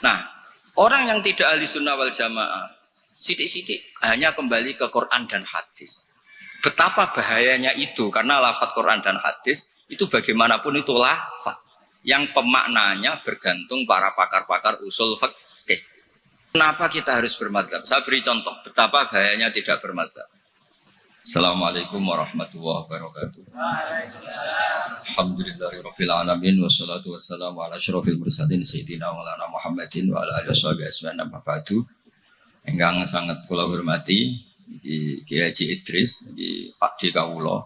Nah, orang yang tidak ahli sunnah wal jamaah, sidik-sidik hanya kembali ke Quran dan hadis. Betapa bahayanya itu, karena lafaz Quran dan hadis itu bagaimanapun itu lafaz yang pemaknanya bergantung para pakar-pakar usul fikih. Kenapa kita harus bermadzhab? Saya beri contoh betapa bahayanya tidak bermadzhab. Assalamualaikum warahmatullahi wabarakatuh. Alhamdulillahirabbil alamin wassalatu wassalamu ala asyrofil mursalin sayyidina maulana Muhammadin wa ala alihi washabihi ajmain amma ba'du. Ingkang sangat kula hormati Kiai Haji Idris, iki Pakde kawula,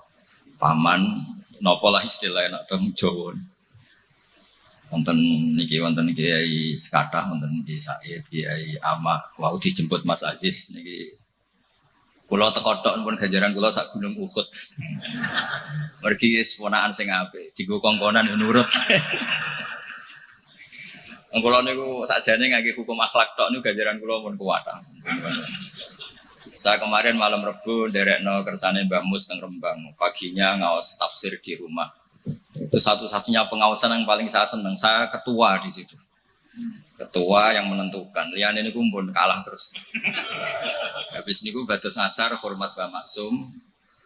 paman napa lah istilahnya nek teng Jawa. Wonten niki wonten Kiai Sekathah, wonten Kiai Said, Kiai Ama, wau dijemput Mas Aziz niki. Kula teko tok pun ganjaran kula sak gunung Uhud. Mergi wis ponakan sing apik, dienggo kongkonan yo nurut. Kula niku sakjane ngangge hukum akhlak tok niku ganjaran kula pun kuwat. Saya kemarin malam Rebo nderekno kersane Mbah Mus teng Rembang. Paginya ngaos tafsir di rumah. Itu satu-satunya pengawasan yang paling saya senang. Saya ketua di situ. Ketua yang menentukan. Liyane niku pun kalah terus. Habis niku bados ngasar hormat Mbah Maksum.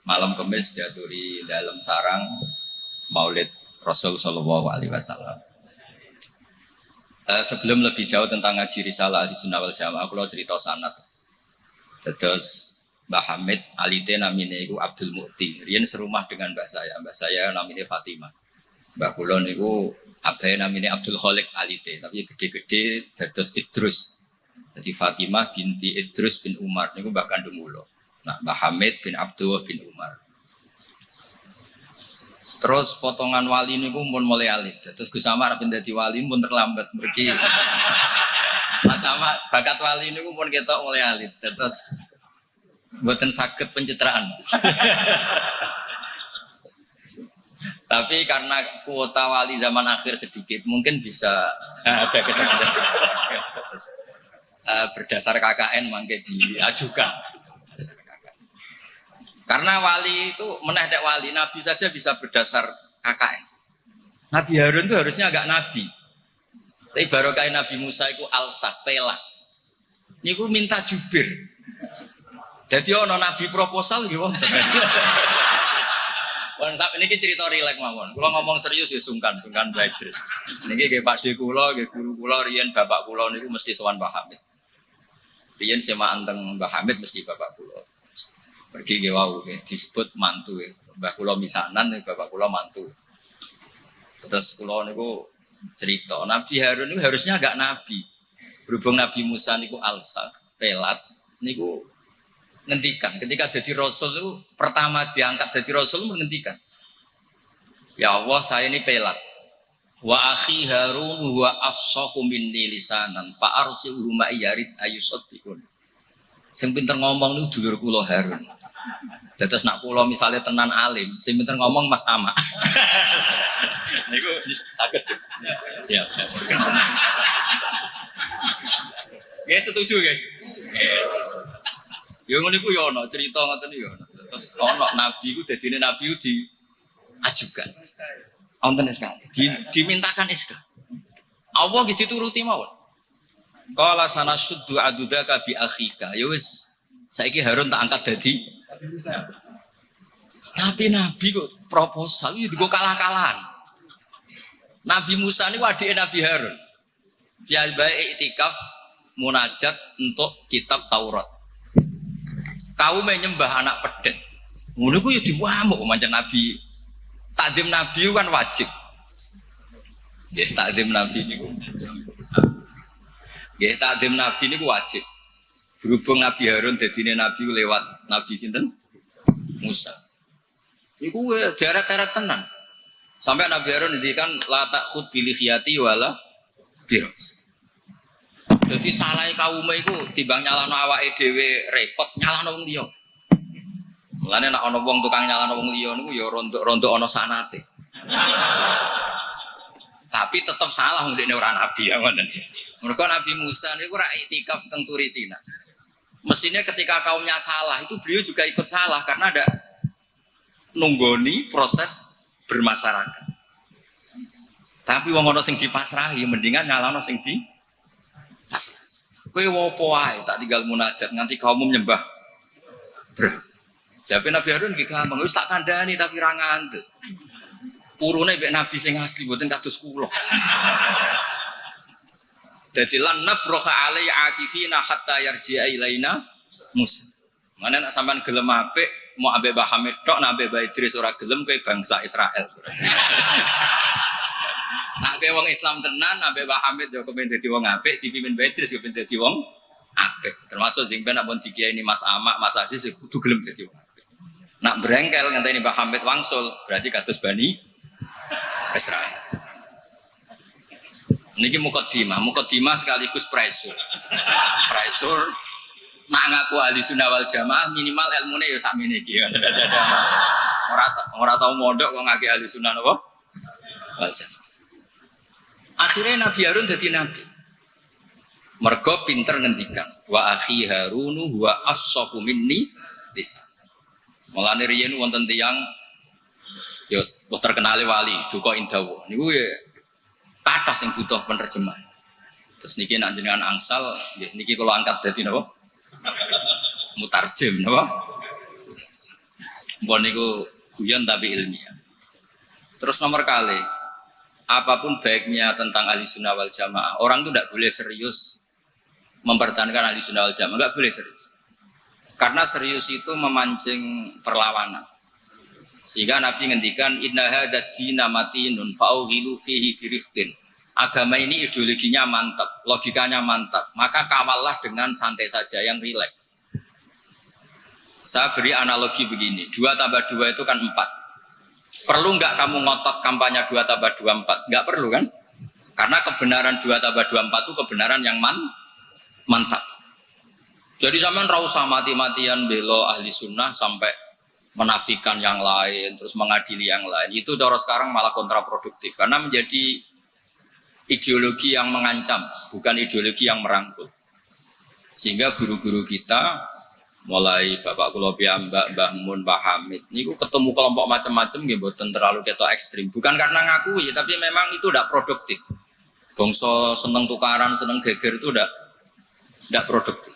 Malam Kamis diaturi dalam sarang Maulid Rasul sallallahu alaihi wasallam. Sebelum lebih jauh tentang ngaji risalah di Sunnah wal Jamaah, aku cerita sanad. Terus Mbah Hamid alite namine iku Abdul Mukti. Riyen serumah dengan mbah saya. Mbah saya namine Fatimah. Mbah kula niku abahe namine Abdul Khaliq alite, tapi gede-gede dados Idrus. Jadi Fatimah binti Idrus bin Umar niku mbah kandung kula. Nah, Mbah Hamid bin Abdullah bin Umar. Terus potongan wali niku pun mulai alit. Terus Gus Samar pindah dadi wali pun terlambat mergi. Mas sama bakat wali niku pun ketok mulai alit. Terus mboten saged pencitraan. Tapi karena kuota wali zaman akhir sedikit, mungkin bisa ada kesempatan. Berdasar KKN mangke diajukan. Karena wali itu menedek wali, nabi saja bisa berdasar KKN. Nabi Harun itu harusnya agak nabi. Tapi barokah Nabi Musa itu alsah, pelak. Niku minta jubir. Jadi ono nabi proposal gitu. Ini cerita rileks mawon. Kalau ngomong serius ya sungkan baik terus. Niki kayak Pak De kula, kayak guru kula, riyen bapak kula niku mesti sowan Mbah Hamid. Riyen semaan teng Mbah Hamid mesti bapak kula. Pergi nggih wau disebut mantu ya. Mbah kula misanan, bapak kula mantu. Terus kula niku cerita Nabi Harun itu harusnya agak nabi. Berhubung Nabi Musa niku alsa, pelat niku ngendikan ketika jadi rasul itu pertama diangkat jadi rasul menghentikan. Ya Allah, saya ini pelat. Wa akhi Harun huwa afsahu minni lisanan fa arsilhu ma yarid ayusaddiqun. Sing pinter ngomong niku dulur kula Harun. Dados nak kula misale tenan alim, sing pinter ngomong Mas Ama. Niku saged. Siap. Ya setuju nggih. Ya ngono iku ya ono cerita ngoten ya ono. Terus ono nabi iku dadine nabi diajukan. Wonten SK. Dimintakan SK. Allah nggih dituruti mawon. Qala sanasuddu adudaka bi akhika. Ya wis saiki Harun tak angkat dadi. Tapi nabi kok proposal iki digo kalah-kalahan. Nabi Musa ini wadike Nabi Harun. Fial bae iktikaf munajat untuk kitab Taurat. Kau menyembah anak pedet. Ngono ku ya diwamuk pancen Nabi. Takdim Nabi kan wajib. Nggih, takdim Nabi niku. Nggih, takdim Nabi niku wajib. Berhubung Nabi Harun dadine Nabi lewat Nabi sinten? Musa. Iku darat-darat tenan. Sampai Nabi Harun ngendikan la takhud bil khiyati wala biras. Jadi salah kaum iku timbang nyalano awake dhewe repot nyalano wong liya. Mulane nek ana wong tukang nyalano wong liya niku ya rontok ana sanate. Tapi tetap salah ndekne ora nabi ya ngoten. Mergo Nabi Musa niku ora iktikaf teng Turisina. Mestinya ketika kaumnya salah itu beliau juga ikut salah karena ada nunggoni proses bermasyarakat. Tapi wong ana sing dipasrahi mendingan nyalano sing Kowe wopo wae tak tinggal munajat nganti kaum nyembah. Jabe Nabi Harun nggih gampang, wis tak kandhani tapi ra ngandel. Purune mek Nabi sing asli mboten kados kula. Dadi lan nabroha alai akifina hatta yarji'a ilaina Musa. Mana nak sampean gelem apik mau ambek Mbah Hamid tok, nak ambek Mbah Idris ora gelem kowe bangsa Israel. Nak kowe wong Islam tenan ambek Mbah Hamid yo kepen dadi wong apik, dipimpin Mbah Idris yo kepen dadi wong apik. Termasuk sing ben ampun dikiai ini Mas Amak, Mas Aziz kudu gelem dadi wong apik. Nak brengkel ngenteni Mbah Hamid wangsul, berarti kados Bani Israel. Niki mukadimah sekaligus pressure. Pressure nak ngaku ahli sunnah wal jamaah minimal ilmune ya sakmene iki. Ora tau mondok kok ngake ahli sunnah napa? Wal jamaah. Akhirnya Nabi Harun dadi nabi. Mergo pinter ngendikan, wa akhi Harunu wa as-safu minni lisan. Mulane riyen wonten tiyang ya terkenal wali duka indawa. Niku ya kathah sing butuh penerjemah. Terus niki nek jenengan angsal nggih niki kula angkat dadi napa? Mutarjem napa? Mbon niku guyon tapi ilmiah. Terus nomor kali apapun baiknya tentang ahli sunnah wal jamaah, orang itu tidak boleh serius mempertahankan ahli sunnah wal jamaah, nggak boleh serius. Karena serius itu memancing perlawanan. Sehingga Nabi ngendikan inna hadzal dina matinun fa'ughilu fihi birifqin. Agama ini ideologinya mantap, logikanya mantap. Maka kawallah dengan santai saja, yang rileks. Saya beri analogi begini, 2 tambah 2 itu kan 4. Perlu nggak kamu ngotot kampanye 2 tambah 2 4? Nggak perlu kan? Karena kebenaran 2 tambah 2 4 itu kebenaran yang mantap. Jadi sampean ra usah mati-matian belo ahli sunnah sampai menafikan yang lain, terus mengadili yang lain. Itu cara sekarang malah kontraproduktif karena menjadi ideologi yang mengancam, bukan ideologi yang merangkul. Sehingga guru-guru kita, mulai Bapak kula piyambak, Mbah Mun, Mbah Hamid, niku ketemu kelompok macam-macam nggih mboten terlalu ketok ekstrim. Bukan karena ngakui, tapi memang itu tidak produktif. Bangsa seneng tukaran, seneng geger itu tidak produktif.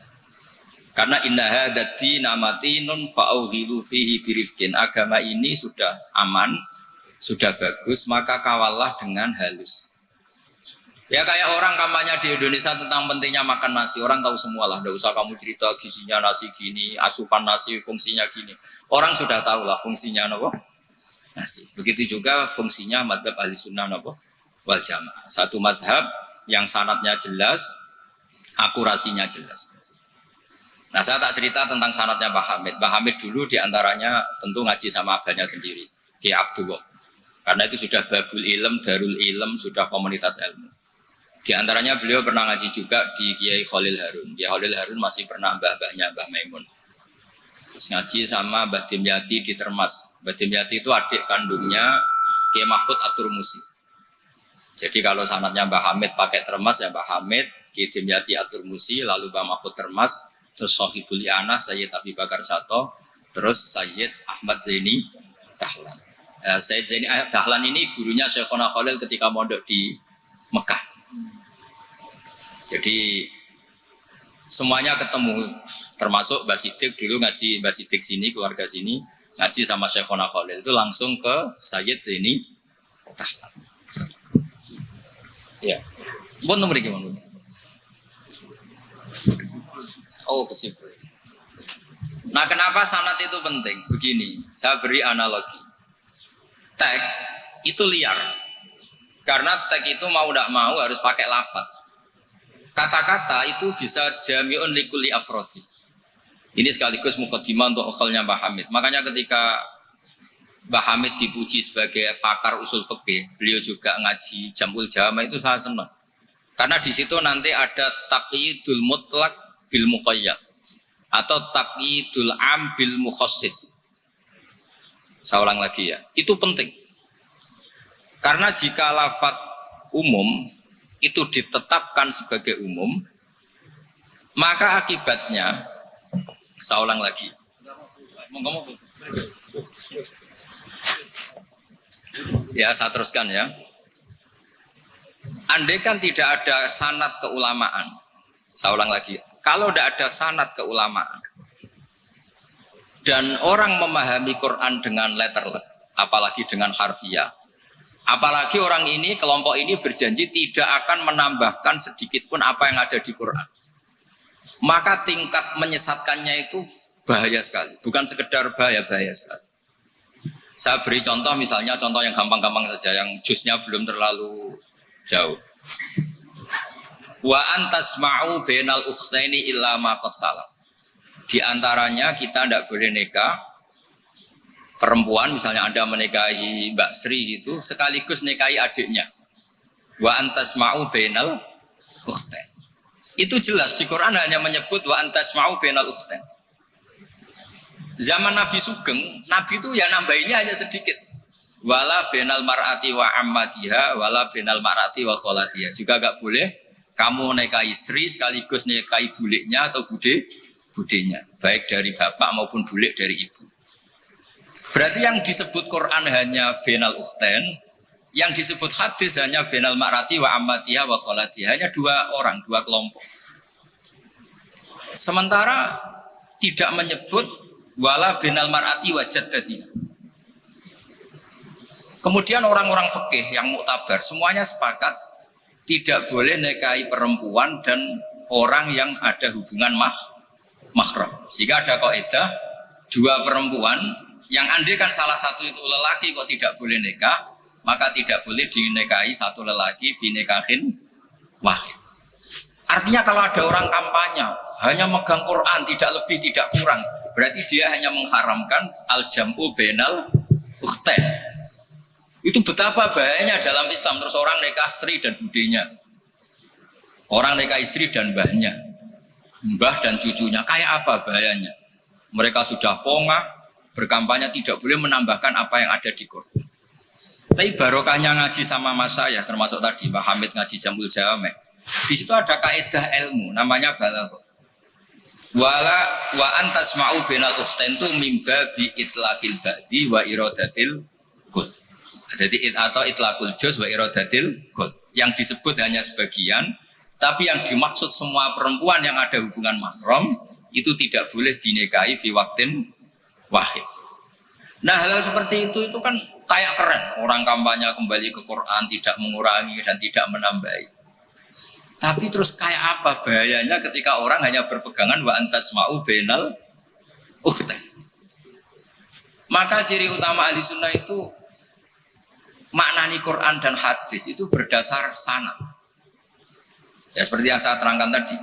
Karena inna hadzal dina matinun fa'ughilu fihi birifqin. Agama ini sudah aman, sudah bagus, maka kawallah dengan halus. Ya kayak orang kampanye di Indonesia tentang pentingnya makan nasi, orang tahu semua lah, tidak usah kamu cerita gizinya nasi gini, asupan nasi fungsinya gini. Orang sudah tahu lah fungsinya apa? Nasi. Begitu juga fungsinya madhab ahli sunnah apa? Wal jamaah. Satu madhab yang sanadnya jelas, akurasinya jelas. Nah saya tak cerita tentang sanadnya Mbah Hamid. Mbah Hamid dulu diantaranya tentu ngaji sama abahnya sendiri, Ki Abdullah. Karena itu sudah babul ilm, darul ilm, sudah komunitas ilmu. Di antaranya beliau pernah ngaji juga di Kiai Khalil Harun. Kiai Khalil Harun masih pernah mbah-mbahnya Mbah Maimun. Terus ngaji sama Mbah Dimyati di Termas. Mbah Dimyati itu adik kandungnya Kiai Mahfud At-Turmusi. Jadi kalau sanadnya Mbah Hamid pakai Termas ya Mbah Hamid, Kiai Dimyati At-Turmusi, lalu Mbah Mahfud Termas, terus Sohibul Anas, Sayyid Abi Bakar Sato, terus Sayyid Ahmad Zaini Dahlan. Sayyid Zaini Dahlan ini gurunya Syekhona Khalil ketika mondok di Mekah. Jadi semuanya ketemu, termasuk Mbah Siddiq dulu ngaji Mbah Siddiq sini, keluarga sini ngaji sama Syekhona Khalil itu langsung ke Sayyid Zaini Dahlan. Ya, bon nomor gimana? Oh kesimpulan. Nah kenapa sanad itu penting? Begini, saya beri analogi. Tag itu liar. Karena tag itu mau tidak mau harus pakai lafaz. Kata-kata itu bisa jami'un likulli afrodi. Ini sekaligus mukaddimah untuk ukhalnya Mbah Hamid. Makanya ketika Mbah Hamid dipuji sebagai pakar usul fikih, beliau juga ngaji Jamul Jama itu saya senang. Karena di situ nanti ada taqyidul mutlak bil muqayyad atau taqyidul am bil mukhassis. Saya ulang lagi ya, itu penting. Karena jika lafaz umum itu ditetapkan sebagai umum, maka akibatnya, saya ulang lagi. Ya, saya teruskan ya. Andai kan tidak ada sanad keulamaan, Saya ulang lagi, kalau tidak ada sanad keulamaan dan orang memahami Quran dengan letterlet, apalagi dengan harfiah, apalagi orang ini, kelompok ini berjanji tidak akan menambahkan sedikit pun apa yang ada di Quran, maka tingkat menyesatkannya itu bahaya sekali. Bukan sekedar bahaya sekali. Saya beri contoh, misalnya contoh yang gampang-gampang saja, yang jusnya belum terlalu jauh. Wa antasma'u bainal ukhtaini illa ma qad salam. Di antaranya kita tidak boleh nikah perempuan, misalnya Anda menikahi Mbak Sri itu sekaligus nikahi adiknya. Wa antasma'u bainal ukhtain. Itu jelas di Quran hanya menyebut wa antasma'u bainal ukhtain. Zaman Nabi Sugeng, Nabi itu ya nambahinnya hanya sedikit. Wala bainal mar'ati wa ammatiha wala bainal mar'ati wa kholatiha. Juga enggak boleh kamu nikahi Sri sekaligus nikahi buliknya atau budenya, baik dari bapak maupun bulik dari ibu. Berarti yang disebut Quran hanya bainal ukhtain, yang disebut hadis hanya bainal mar'ati wa ammatiha wa kholatiha, hanya dua orang, dua kelompok. Sementara tidak menyebut wala bainal mar'ati wa jaddatiha. Kemudian orang-orang fikih yang muktabar semuanya sepakat tidak boleh nikahi perempuan dan orang yang ada hubungan mahram. Jika ada kaidah dua perempuan yang andai kan salah satu itu lelaki kok tidak boleh nikah, maka tidak boleh dinikahi satu lelaki fi nikahin wahid. Artinya kalau ada orang kampanye hanya megang Quran tidak lebih tidak kurang, berarti dia hanya mengharamkan al-jam'u bainal ukhtain. Itu betapa bahayanya dalam Islam. Terus orang nikah Sri dan budenya, orang nikah istri dan mbahnya, mbah dan cucunya, kayak apa bahayanya? Mereka sudah pongah berkampanye tidak boleh menambahkan apa yang ada di Quran. Tapi barokahnya ngaji sama mas saya, termasuk tadi Pak Hamid ngaji Jamul Jame, di situ ada kaidah ilmu namanya balaghah. Wala wa antasma'u bainal ukhtain tu mimba bi itlaqil ba'di wa iradatil kul. Jadi atau itlaqul juz wa iradatil kul. Yang disebut hanya sebagian, tapi yang dimaksud semua perempuan yang ada hubungan mahram itu tidak boleh dinikahi fi waqtin wahid. Nah, hal-hal seperti itu kan kayak keren. Orang kampanye kembali ke Quran, tidak mengurangi dan tidak menambahi. Tapi terus kayak apa bahayanya ketika orang hanya berpegangan wa antasma'u bainal ukhtain. Maka ciri utama ahli sunnah itu maknani Quran dan hadis itu berdasar sanad. Ya seperti yang saya terangkan tadi.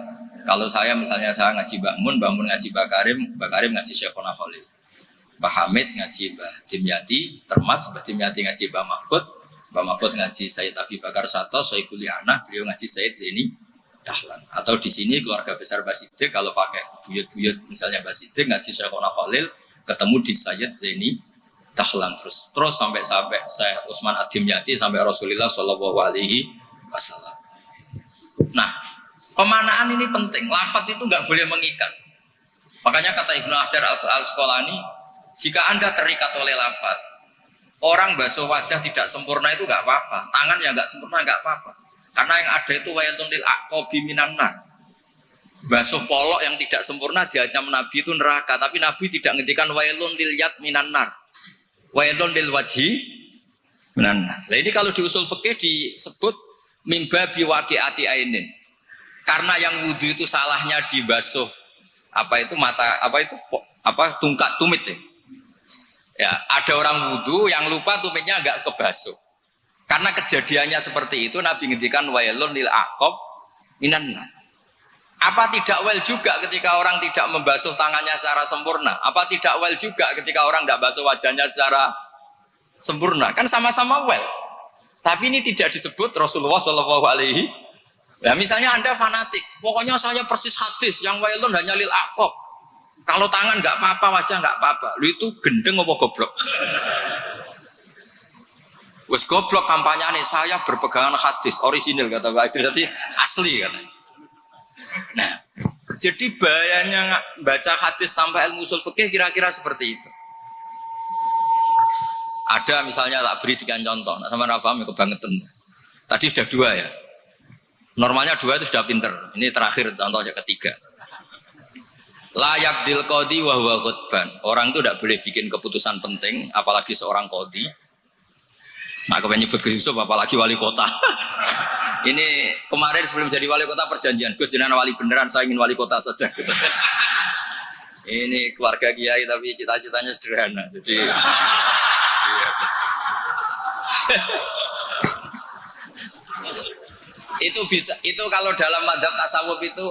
Kalau saya misalnya saya ngaji Mbak Mun ngaji Mbak Karim ngaji Syekhona Khalil, Mbak Hamid ngaji Mbak Dimyati, Termas Mbak Dimyati ngaji Mbak Mahfud ngaji Sayyid Abi Bakar Sato, Sohibul Lianah, beliau ngaji Sayyid Zaini Dahlan. Atau di sini keluarga besar Mbak Siddiq, kalau pakai buyut-buyut misalnya Mbak Siddiq ngaji Syekhona Khalil, ketemu di Sayyid Zaini Dahlan terus sampai Syekh Utsman Ad-Dimyati sampai Rasulullah Shallallahu Alaihi Wasallam. Nah, pemanaan ini penting. Lafaz itu nggak boleh mengikat. Makanya kata Ibnu Hajar Al-Asqalani, jika Anda terikat oleh lafaz, orang basuh wajah tidak sempurna itu nggak apa-apa, tangan yang nggak sempurna nggak apa-apa. Karena yang ada itu wailun lil aqabi minan nar. Basuh polok yang tidak sempurna diancam Nabi itu neraka, tapi Nabi tidak ngendikan wailun lil yad minan nar. Wailun lil wajhi minan nar. Nah, ini kalau di usul fikih disebut mimba biwaqi'ati ainin. Karena yang wudu itu salahnya dibasuh tungkat tumit ya. Ya, ada orang wudu yang lupa tumitnya enggak kebasuh. Karena kejadiannya seperti itu Nabi ngendikan wailun lil aqab minan nar. Apa tidak well juga ketika orang tidak membasuh tangannya secara sempurna? Apa tidak well juga ketika orang tidak basuh wajahnya secara sempurna? Kan sama-sama well. Tapi ini tidak disebut Rasulullah Shallallahu Alaihi. Ya misalnya Anda fanatik, pokoknya saya persis hadis yang wailun hanya lil aqab. Kalau tangan nggak apa-apa, wajah nggak apa-apa. Lu itu gendeng apa goblok? Wes goblok kampanyane saya berpegangan hadis orisinil kata Pak Idris, jadi asli katanya. Nah, jadi bahayanya baca hadis tanpa ilmu usul fikih kira-kira seperti itu. Ada misalnya tak beri sekian contoh, nah sama paham ya kebangetan. Tadi sudah dua ya. Normalnya 2 itu sudah pinter. Ini terakhir contohnya ketiga. Layak dil qadi wa huwa ghadban. Orang itu tidak boleh bikin keputusan penting, apalagi seorang qadi. Nah, kepengen nyebut Gus Yusuf, apalagi wali kota. Ini kemarin sebelum jadi wali kota perjanjian, Gus jenengan wali beneran, saya ingin wali kota saja. Ini keluarga kiai tapi cita-citanya sederhana. Jadi itu bisa, itu kalau dalam madzhab tasawuf itu,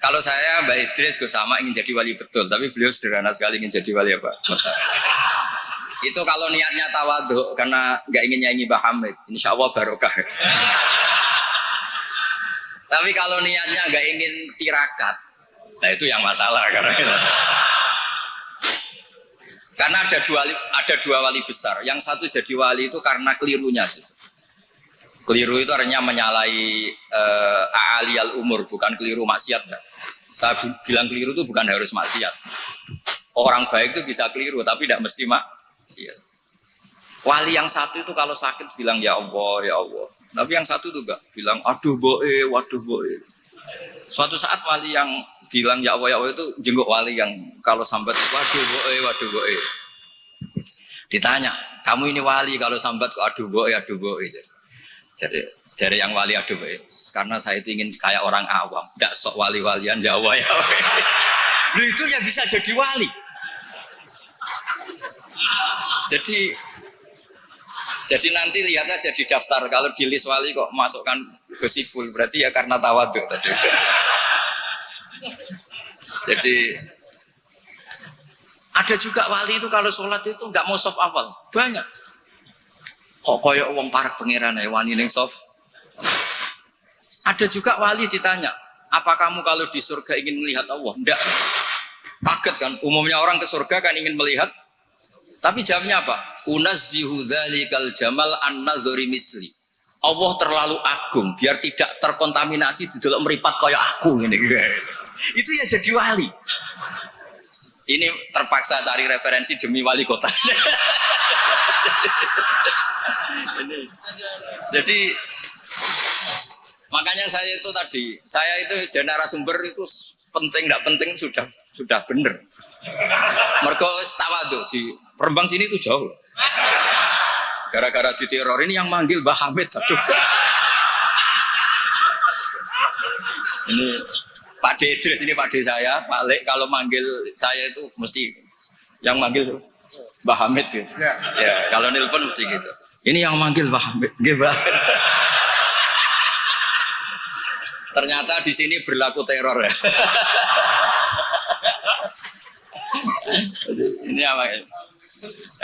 kalau saya Mbak Idris Gus sama ingin jadi wali betul, tapi beliau sederhana sekali ingin jadi wali apa? Kota. Itu kalau niatnya tawadhu karena nggak ingin nyanyi Mbah Hamid, insya Allah barokah. Tapi kalau niatnya nggak ingin tirakat, nah itu yang masalah karena ada dua wali besar. Yang satu jadi wali itu karena kelirunya sih. Keliru itu artinya menyalahi a'aliyal umur, bukan keliru maksiat. Saya bilang keliru itu bukan harus maksiat. Orang baik itu bisa keliru, tapi tidak mesti maksiat. Wali yang satu itu kalau sakit bilang ya Allah, ya Allah. Tapi yang satu itu enggak, bilang aduh boe, waduh boe. Suatu saat wali yang bilang ya Allah itu jenguk wali yang kalau sambat waduh boe. Ditanya, kamu ini wali kalau sambat kok aduh boe. Jadi yang wali aduh boe. Karena saya itu ingin kayak orang awam, enggak sok wali-walian ya Allah. Loh itu yang bisa jadi wali. Jadi nanti lihat aja di daftar, kalau di list wali kok masukkan Gusipul, berarti ya karena tawadhu tadi. Jadi ada juga wali itu kalau sholat itu nggak mau soft awal, banyak. Kok koyok wong parak pangeran ya wani ning soft. Ada juga wali ditanya, apa kamu kalau di surga ingin melihat Allah? Enggak. Kaget kan, umumnya orang ke surga kan ingin melihat. Tapi jawabnya apa? Unazzihu dzalikal jamal an-nazari misli. Allah terlalu agung biar tidak terkontaminasi di dalam meripat kayak aku ini. Itu ya jadi wali. Ini terpaksa cari referensi demi wali kota. Jadi makanya saya itu jadi narasumber itu penting tidak penting sudah benar. Mergo tawadhu di Rembang sini itu jauh. Gara-gara diteror ini yang manggil Mbah Hamid. Aduh. Ini Pak D Idris, ini Pak D saya, Pak Lek kalau manggil saya itu mesti yang manggil Mbah Hamid gitu. Ya, kalau nelpon mesti gitu. Ini yang manggil Mbah Hamid. Nggih, Mbah. Ternyata di sini berlaku teror ya. Ini yang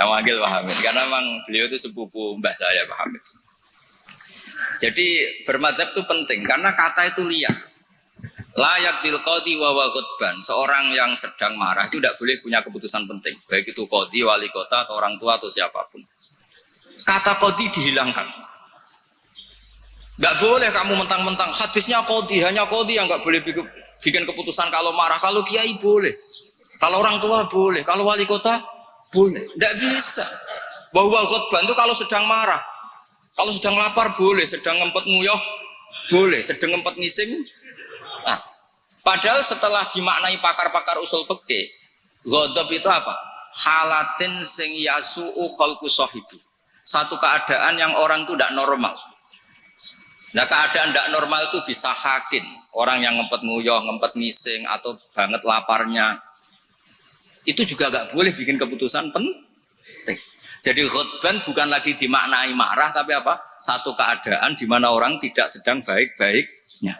manggil Mbah Hamid karena memang beliau itu sepupu mbah saya Mbah Hamid. Jadi bermadzhab itu penting karena kata itu liar. Layak dil qadi wa ghadban. Seorang yang sedang marah itu tidak boleh punya keputusan penting, baik itu qadi, wali kota atau orang tua atau siapapun. Kata qadi dihilangkan. Enggak boleh kamu mentang-mentang hadisnya qadi, hanya qadi yang enggak boleh bikin keputusan kalau marah. Kalau kiai boleh. Kalau orang tua boleh, kalau wali kota boleh. Tidak bisa. Bahwa ghadban itu kalau sedang marah, kalau sedang lapar boleh, sedang ngempet nguyuh boleh, sedang ngempet ngising. Nah, padahal setelah dimaknai pakar-pakar usul fikih, ghadab itu apa? Halatin sing yasu'u khalqu sahibi. Satu keadaan yang orang itu tidak normal. Nah, keadaan tidak normal itu bisa hakin. Orang yang ngempet nguyuh, ngempet ngising atau banget laparnya. Itu juga nggak boleh bikin keputusan penting. Jadi ghadban bukan lagi dimaknai marah, tapi apa? Satu keadaan di mana orang tidak sedang baik-baiknya.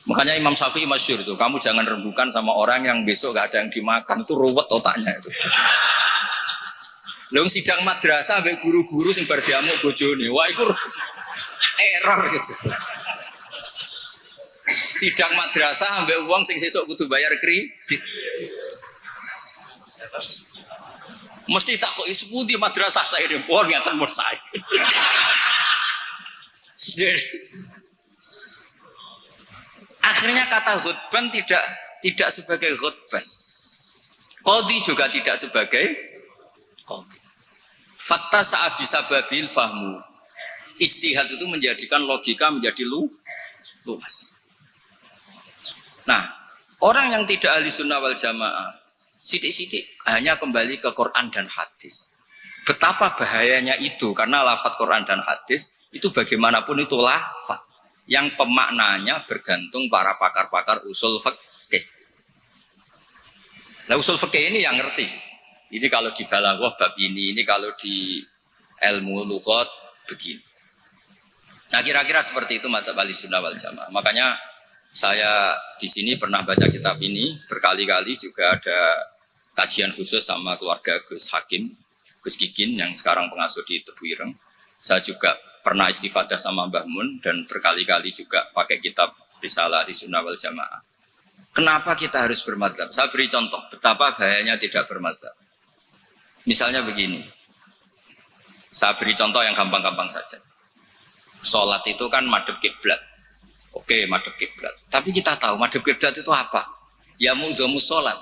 Makanya Imam Syafi'i masyhur itu, kamu jangan rembukan sama orang yang besok nggak ada yang dimakan, itu ruwet otaknya itu. Lalu sidang madrasah sampai guru-guru sing berdiamuk bojone, wah itu error gitu. Sidang madrasah sampai uang sing sesuk kudu bayar kredit. Mesti tak kok isepudi madrasah saya di pohon ngeten mun saya. Akhirnya kata ghadban tidak sebagai ghadban. Qadhi juga tidak sebagai qadhi. Fatta sa'a bisa babil fahmu. Ijtihad itu menjadikan logika menjadi luas. Nah, orang yang tidak ahli sunnah wal jamaah, sidik-sidik hanya kembali ke Quran dan hadis. Betapa bahayanya itu, karena lafadz Quran dan hadis itu bagaimanapun itu lafadz yang pemaknanya bergantung para pakar-pakar usul fikih. Nah, usul fikih ini yang ngerti. Ini kalau di balaghah bab ini kalau di ilmu lughat begini. Nah, kira-kira seperti itu madzhab Ahlussunnah wal Jamaah. Makanya saya di sini pernah baca kitab ini berkali-kali, juga ada kajian khusus sama keluarga Gus Hakim, Gus Kikin yang sekarang pengasuh di Tebu Ireng. Saya juga pernah istifadah sama Mbah Mun dan berkali-kali juga pakai kitab Risalah Ahlussunnah wal Jamaah. Kenapa kita harus bermadzhab? Saya beri contoh betapa bahayanya tidak bermadzhab. Misalnya begini, saya beri contoh yang gampang-gampang saja. Sholat itu kan madhep kiblat. Oke, madhep kiblat. Tapi kita tahu madhep kiblat itu apa? Ya mu'dhamus sholat.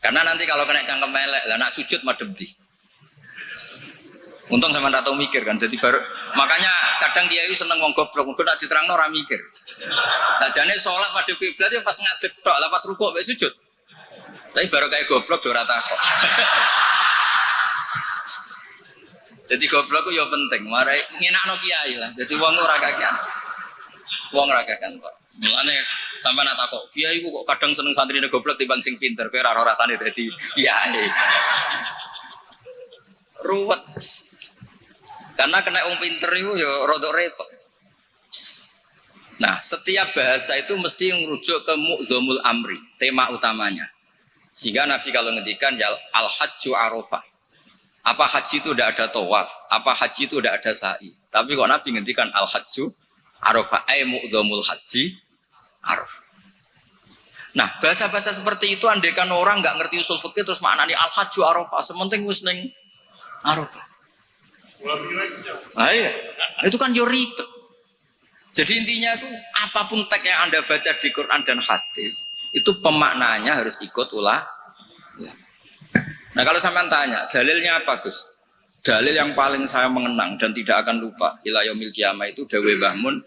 Karena nanti kalau kena cangkem melek, lah nak sujud madhep di. Untung sama ndak tahu mikir kan. Jadi baru makanya kadang kiai seneng wong goblok, mung nak diterangno ora mikir. Sajane sholat madhep kiblat ya pas ngadeg tok, lah pas rukuk mek sujud. Tapi baru kayak goblok do ora takok. Jadi goblok ku ya penting, marai ngenakno kiai lah. Jadi wong ora kakean. Wong ora kakean, Pak. Mulane sampean nak takok, kiai ku kok kadang seneng santrine goblok timbang sing pinter, kowe ora rasane dadi kiai. Ruwet. Karena kena wong pinter itu ya rodok repot. Nah, setiap bahasa itu mesti merujuk ke mu'dhamul amri, tema utamanya. Sehingga Nabi kalau ngendikan ya al-hajju arafah. Apa haji itu tidak ada tawaf, apa haji itu tidak ada sa'i. Tapi kok Nabi ngendikan al-hajju arafah, ay mu'dhamul haji arafah. Nah, bahasa-bahasa seperti itu andaikan orang nggak ngerti usul fikih terus maknanya al-hajju arafah, sementing wis ning arafah. Nah, iya. Itu kan yo ribet. Jadi intinya itu apapun teks yang Anda baca di Quran dan hadis itu pemaknanya harus ikut ulah. Nah, kalau sampean tanya, dalilnya apa, Gus? Dalil yang paling saya mengenang dan tidak akan lupa ila yaumil qiyamah itu dawuh Mbah Mun,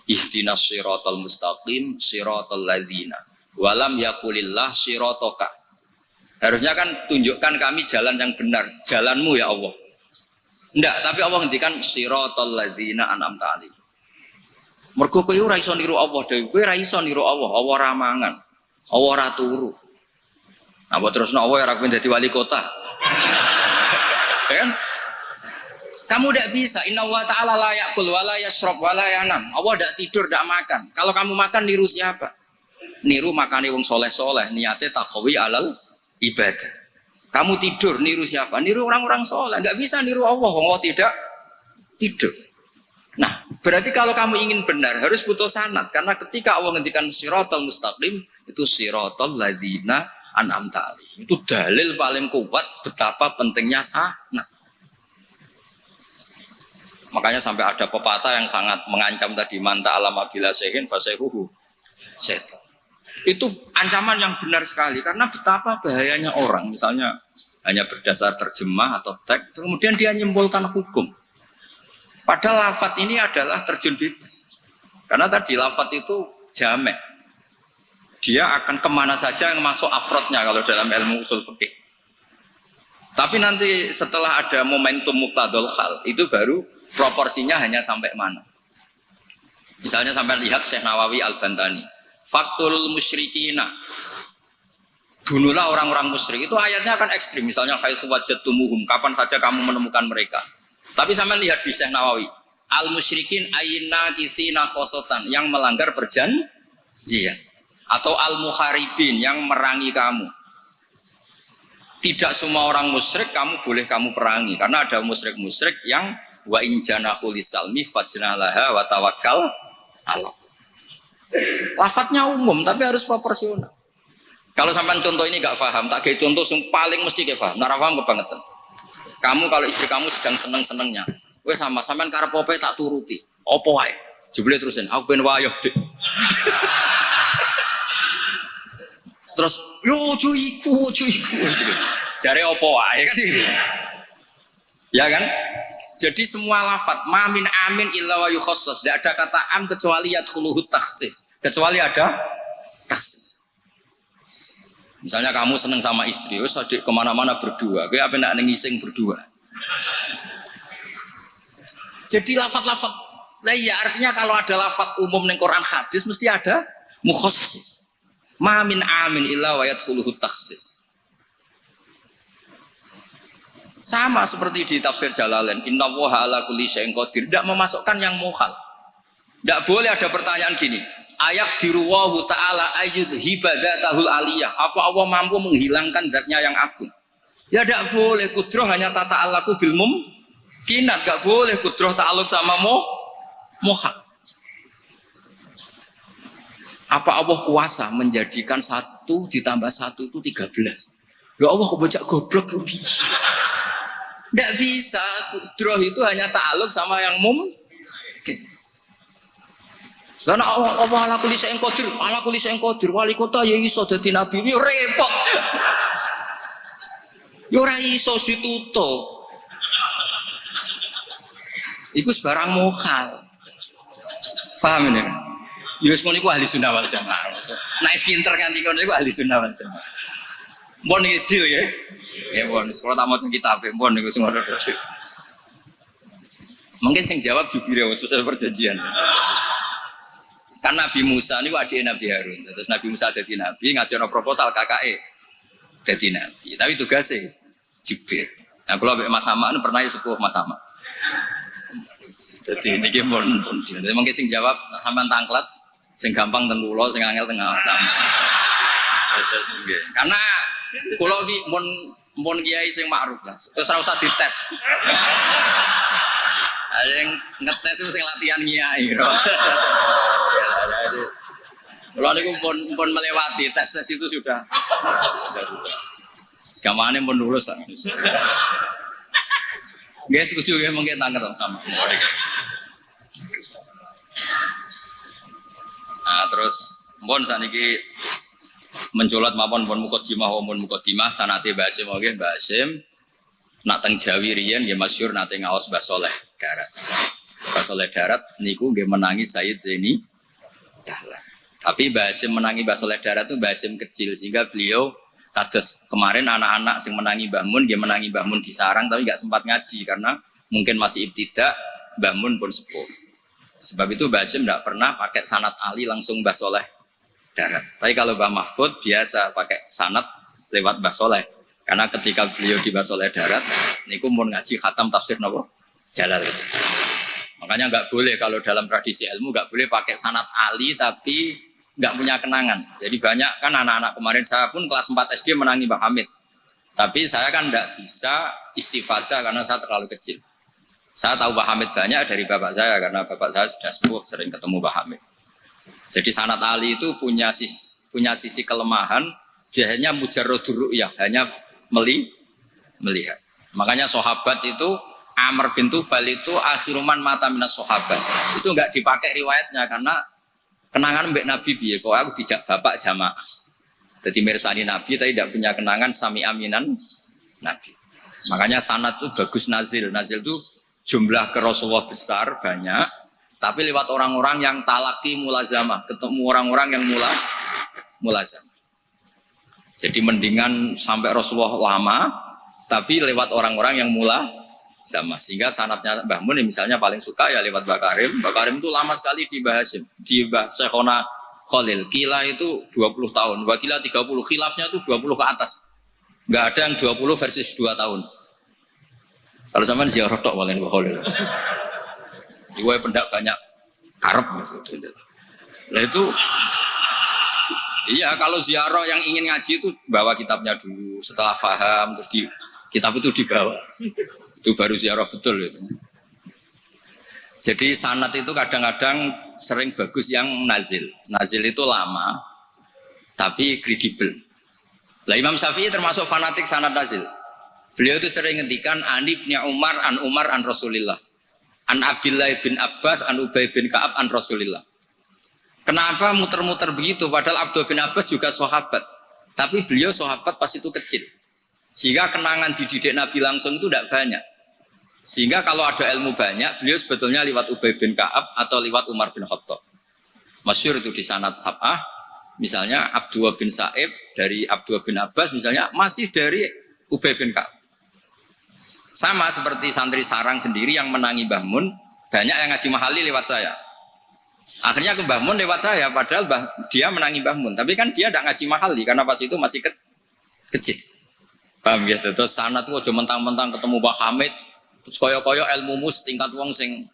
ihdinas siratal mustaqim siratal ladzina walam yaqulillah sirataka. Harusnya kan tunjukkan kami jalan yang benar, jalanmu ya Allah. Enggak, tapi Allah ngendikan siratal ladzina an'amta alaihim. Mergo kowe ora iso niru Allah dhewe, kowe ora iso niru Allah, Allah ra mangan, Allah ra turu. Nah, buat terusno Allah ora pengen dadi wali kota. Kan? Kamu tidak bisa. Inna wa ta'ala la ya'kul wa la yashrab wa la yanam. Allah tidak tidur, tidak makan. Kalau kamu makan niru siapa? Niru makane wong soleh-soleh, niate taqwi alal ibadah. Kamu tidur niru siapa? Niru orang-orang soleh. Enggak bisa niru Allah, Allah tidak tidur. Nah, berarti kalau kamu ingin benar harus butuh sanad, karena ketika Allah ngendikan siratal mustaqim itu siratal ladzina an'amta alaihim. Itu dalil paling kuat betapa pentingnya sanad. Makanya sampai ada pepatah yang sangat mengancam tadi, manta alama bila sehin fasehuhu setan. Itu ancaman yang benar sekali, karena betapa bahayanya orang misalnya hanya berdasar terjemah atau teks kemudian dia nyimpulkan hukum. Padahal lafadz ini adalah terjun bebas. Karena tadi lafadz itu jamek. Dia akan kemana saja yang masuk afrodnya kalau dalam ilmu usul fikih. Tapi nanti setelah ada momentum muqtadul hal, itu baru proporsinya hanya sampai mana. Misalnya sampai lihat Syekh Nawawi Al-Bantani. Faktul musyrikina. Bunuhlah orang-orang musyrik. Itu ayatnya akan ekstrim. Misalnya haitsu wajadtumuhum, kapan saja kamu menemukan mereka. Tapi sampai lihat di Syekh Nawawi. Al-musyrikin ayna kisina khosotan, yang melanggar perjanjian. Atau al-muharibin, yang merangi kamu. Tidak semua orang musyrik kamu boleh kamu perangi, karena ada musyrik-musyrik yang wa in janahu lisalmi fajnalaha wa tawakkal Allah. Lafadznya umum tapi harus proporsional. Kalau sampean contoh ini gak paham, tak kayak contoh yang paling mesti kayak paham. Nara paham kebangetan. Kamu kalau istri kamu sedang seneng-senengnya, gue sama sampean karep opo tak turuti. Opo wae? Jebule terusin, aku ben wayoh, Dik. Terus yo cuiku. Jare opo wae kan gitu. Ya kan? Jadi semua lafat ma min amin illa wa yukhassas, tidak ada kata am kecuali yadkhuluhu takhsis, kecuali ada takhsis. Misalnya kamu seneng sama istri, wis adik kemana-mana berdua, kowe apa ndak ngising berdua. Jadi lafat-lafat, nah ya artinya kalau ada lafat umum ning Quran hadis mesti ada mukhassis. Ma min amin illa wa yadkhuluhu takhsis. Sama seperti di tafsir Jalalain, innallaha ala kulli syai'in qadir, tidak memasukkan yang mukhal. Tidak boleh ada pertanyaan gini, ayak diruwahu ta'ala ayyud hibadatahul aliyah, apa Allah mampu menghilangkan zatnya yang agung? Ya tidak boleh, kudroh hanya tata alaku bil mumkinat, tidak boleh kudroh ta'aluk sama mukhal. Apa Allah kuasa menjadikan 1 ditambah 1 itu 13? Ya Allah kok bocah goblok lebih. Tidak bisa, kudroh itu hanya ta'aluk sama yang mungkin. Karena Allah ala kulli syai'in qadir, ala kulli syai'in qadir, wali kota ya iso dadi nabi, yo repot. Yo ora iso ditutup. Iku sebarang mukhal. Paham ini? Ya wis ngono iku ahli sunnah wal jamaah. Nek pinter nganti ngono iku ahli sunnah wal jamaah. Mbon iki deal ya. Ya mbon, kalau tak maca kitab mbon niku sing ngono terus. Mungkin sing jawab jubire wis selesai perjanjian. Kan Nabi Musa niku adike Nabi Harun. Terus Nabi Musa dadi nabi, ngajarno proposal kakake dadi nabi. Tapi tugasnya Jibril. Nah, kalau Mas Sama pernah sepuh Mas Sama. Jadi ini pun jadi mungkin sing jawab sampean tangklet, sing gampang teng kula, sing angel teng sama. Karena kula iki mun kiai sing ma'ruf lah. Terus ora usah dites. Yang ngetes itu sing latihan kiai. Kalau niku pun melewati tes itu sudah. Sekamane pun lulus. Guys, setuju ya mungkin tanggal sama. Nah, terus pun saniki menculat mapon pun mukadimah sanate Basim oke Basim nak teng Jawi riyen nggih masyhur nate ngaos Mbah Saleh Darat. Mbah Saleh Darat niku nggih menangi Sayyid Zaini Dahlan. Tapi Basim menangi Mbah Saleh Darat itu Basim kecil sehingga beliau kados kemarin anak-anak sing menangi Mbah Mun, dia menangi Mbah Mun di sarang tapi nggak sempat ngaji karena mungkin masih ibtidak, Mbah Mun pun sepuh. Sebab itu Basim tidak pernah pakai sanad Ali langsung Mbah Saleh Darat. Tapi kalau Mbah Mahfud biasa pakai sanad lewat Mbah Saleh. Karena ketika beliau di Mbah Saleh Darat, niku mun ngaji khatam tafsir napa? Jalal. Makanya nggak boleh kalau dalam tradisi ilmu nggak boleh pakai sanad Ali tapi nggak punya kenangan. Jadi banyak kan anak-anak kemarin saya pun kelas 4 SD menangi Mbah Hamid. Tapi saya kan nggak bisa istifadah karena saya terlalu kecil. Saya tahu Mbah Hamid banyak dari bapak saya karena bapak saya sudah sepuh sering ketemu Mbah Hamid. Jadi sanad Ali itu punya sisi kelemahan, dia hanya mujarradur ru'yah, hanya melihat. Makanya sahabat itu Amr bin Tufail itu akhiruman mata minas sahabat. Itu nggak dipakai riwayatnya karena kenangan mbek Nabi piye kok aku dijak bapak jamaah. Jadi mirsani Nabi tapi tidak punya kenangan sami aminan Nabi. Makanya sanad itu bagus nazil. Nazil itu jumlah ke Rasulullah besar banyak, tapi lewat orang-orang yang talaki mulazamah, ketemu orang-orang yang mulazamah. Jadi mendingan sampai Rasulullah lama, tapi lewat orang-orang yang mulazamah. Sehingga sanadnya Mbah Mun misalnya paling suka ya lewat Mbah Karim. Mbah Karim itu lama sekali di Mbah Hasyim, di Mbah Syekhona Khalil. Kila itu 20 tahun, Wakila 30, khilafnya itu 20 ke atas. Enggak ada yang 20 versus 2 tahun. Kalau zaman ziarah tok walen Mbah Khalil. Iku pendak banyak karep maksudnya. Nah itu iya kalau ziarah yang ingin ngaji itu bawa kitabnya dulu, setelah paham terus di kitab itu dibawa. Itu baru ziarah betul itu. Jadi sanad itu kadang-kadang sering bagus yang nazil. Nazil itu lama tapi kredibel. Lah Imam Syafi'i termasuk fanatik sanad nazil. Beliau itu sering ngendikan an Ibnu Umar an Rasulillah. An Abdullah bin Abbas an Ubay bin Ka'ab an Rasulillah. Kenapa muter-muter begitu padahal Abdullah bin Abbas juga sahabat. Tapi beliau sahabat pas itu kecil. Sehingga kenangan dididik Nabi langsung itu tidak banyak. Sehingga kalau ada ilmu banyak, beliau sebetulnya lewat Ubay bin Ka'ab atau lewat Umar bin Khattab. Masyhur itu di sanad sab'ah, misalnya Abdullah bin Sa'ib dari Abdullah bin Abbas, misalnya masih dari Ubay bin Ka'ab. Sama seperti santri sarang sendiri yang menangi Mbah Mun, banyak yang ngaji mahali lewat saya. Akhirnya ke Mbah Mun lewat saya, padahal dia menangi Mbah Mun. Tapi kan dia tidak ngaji mahali, karena pas itu masih kecil. Paham ya? Terus sanad itu aja mentang-mentang ketemu Mbah Hamid, terus koyo-koyo ilmu mus tingkat wong sing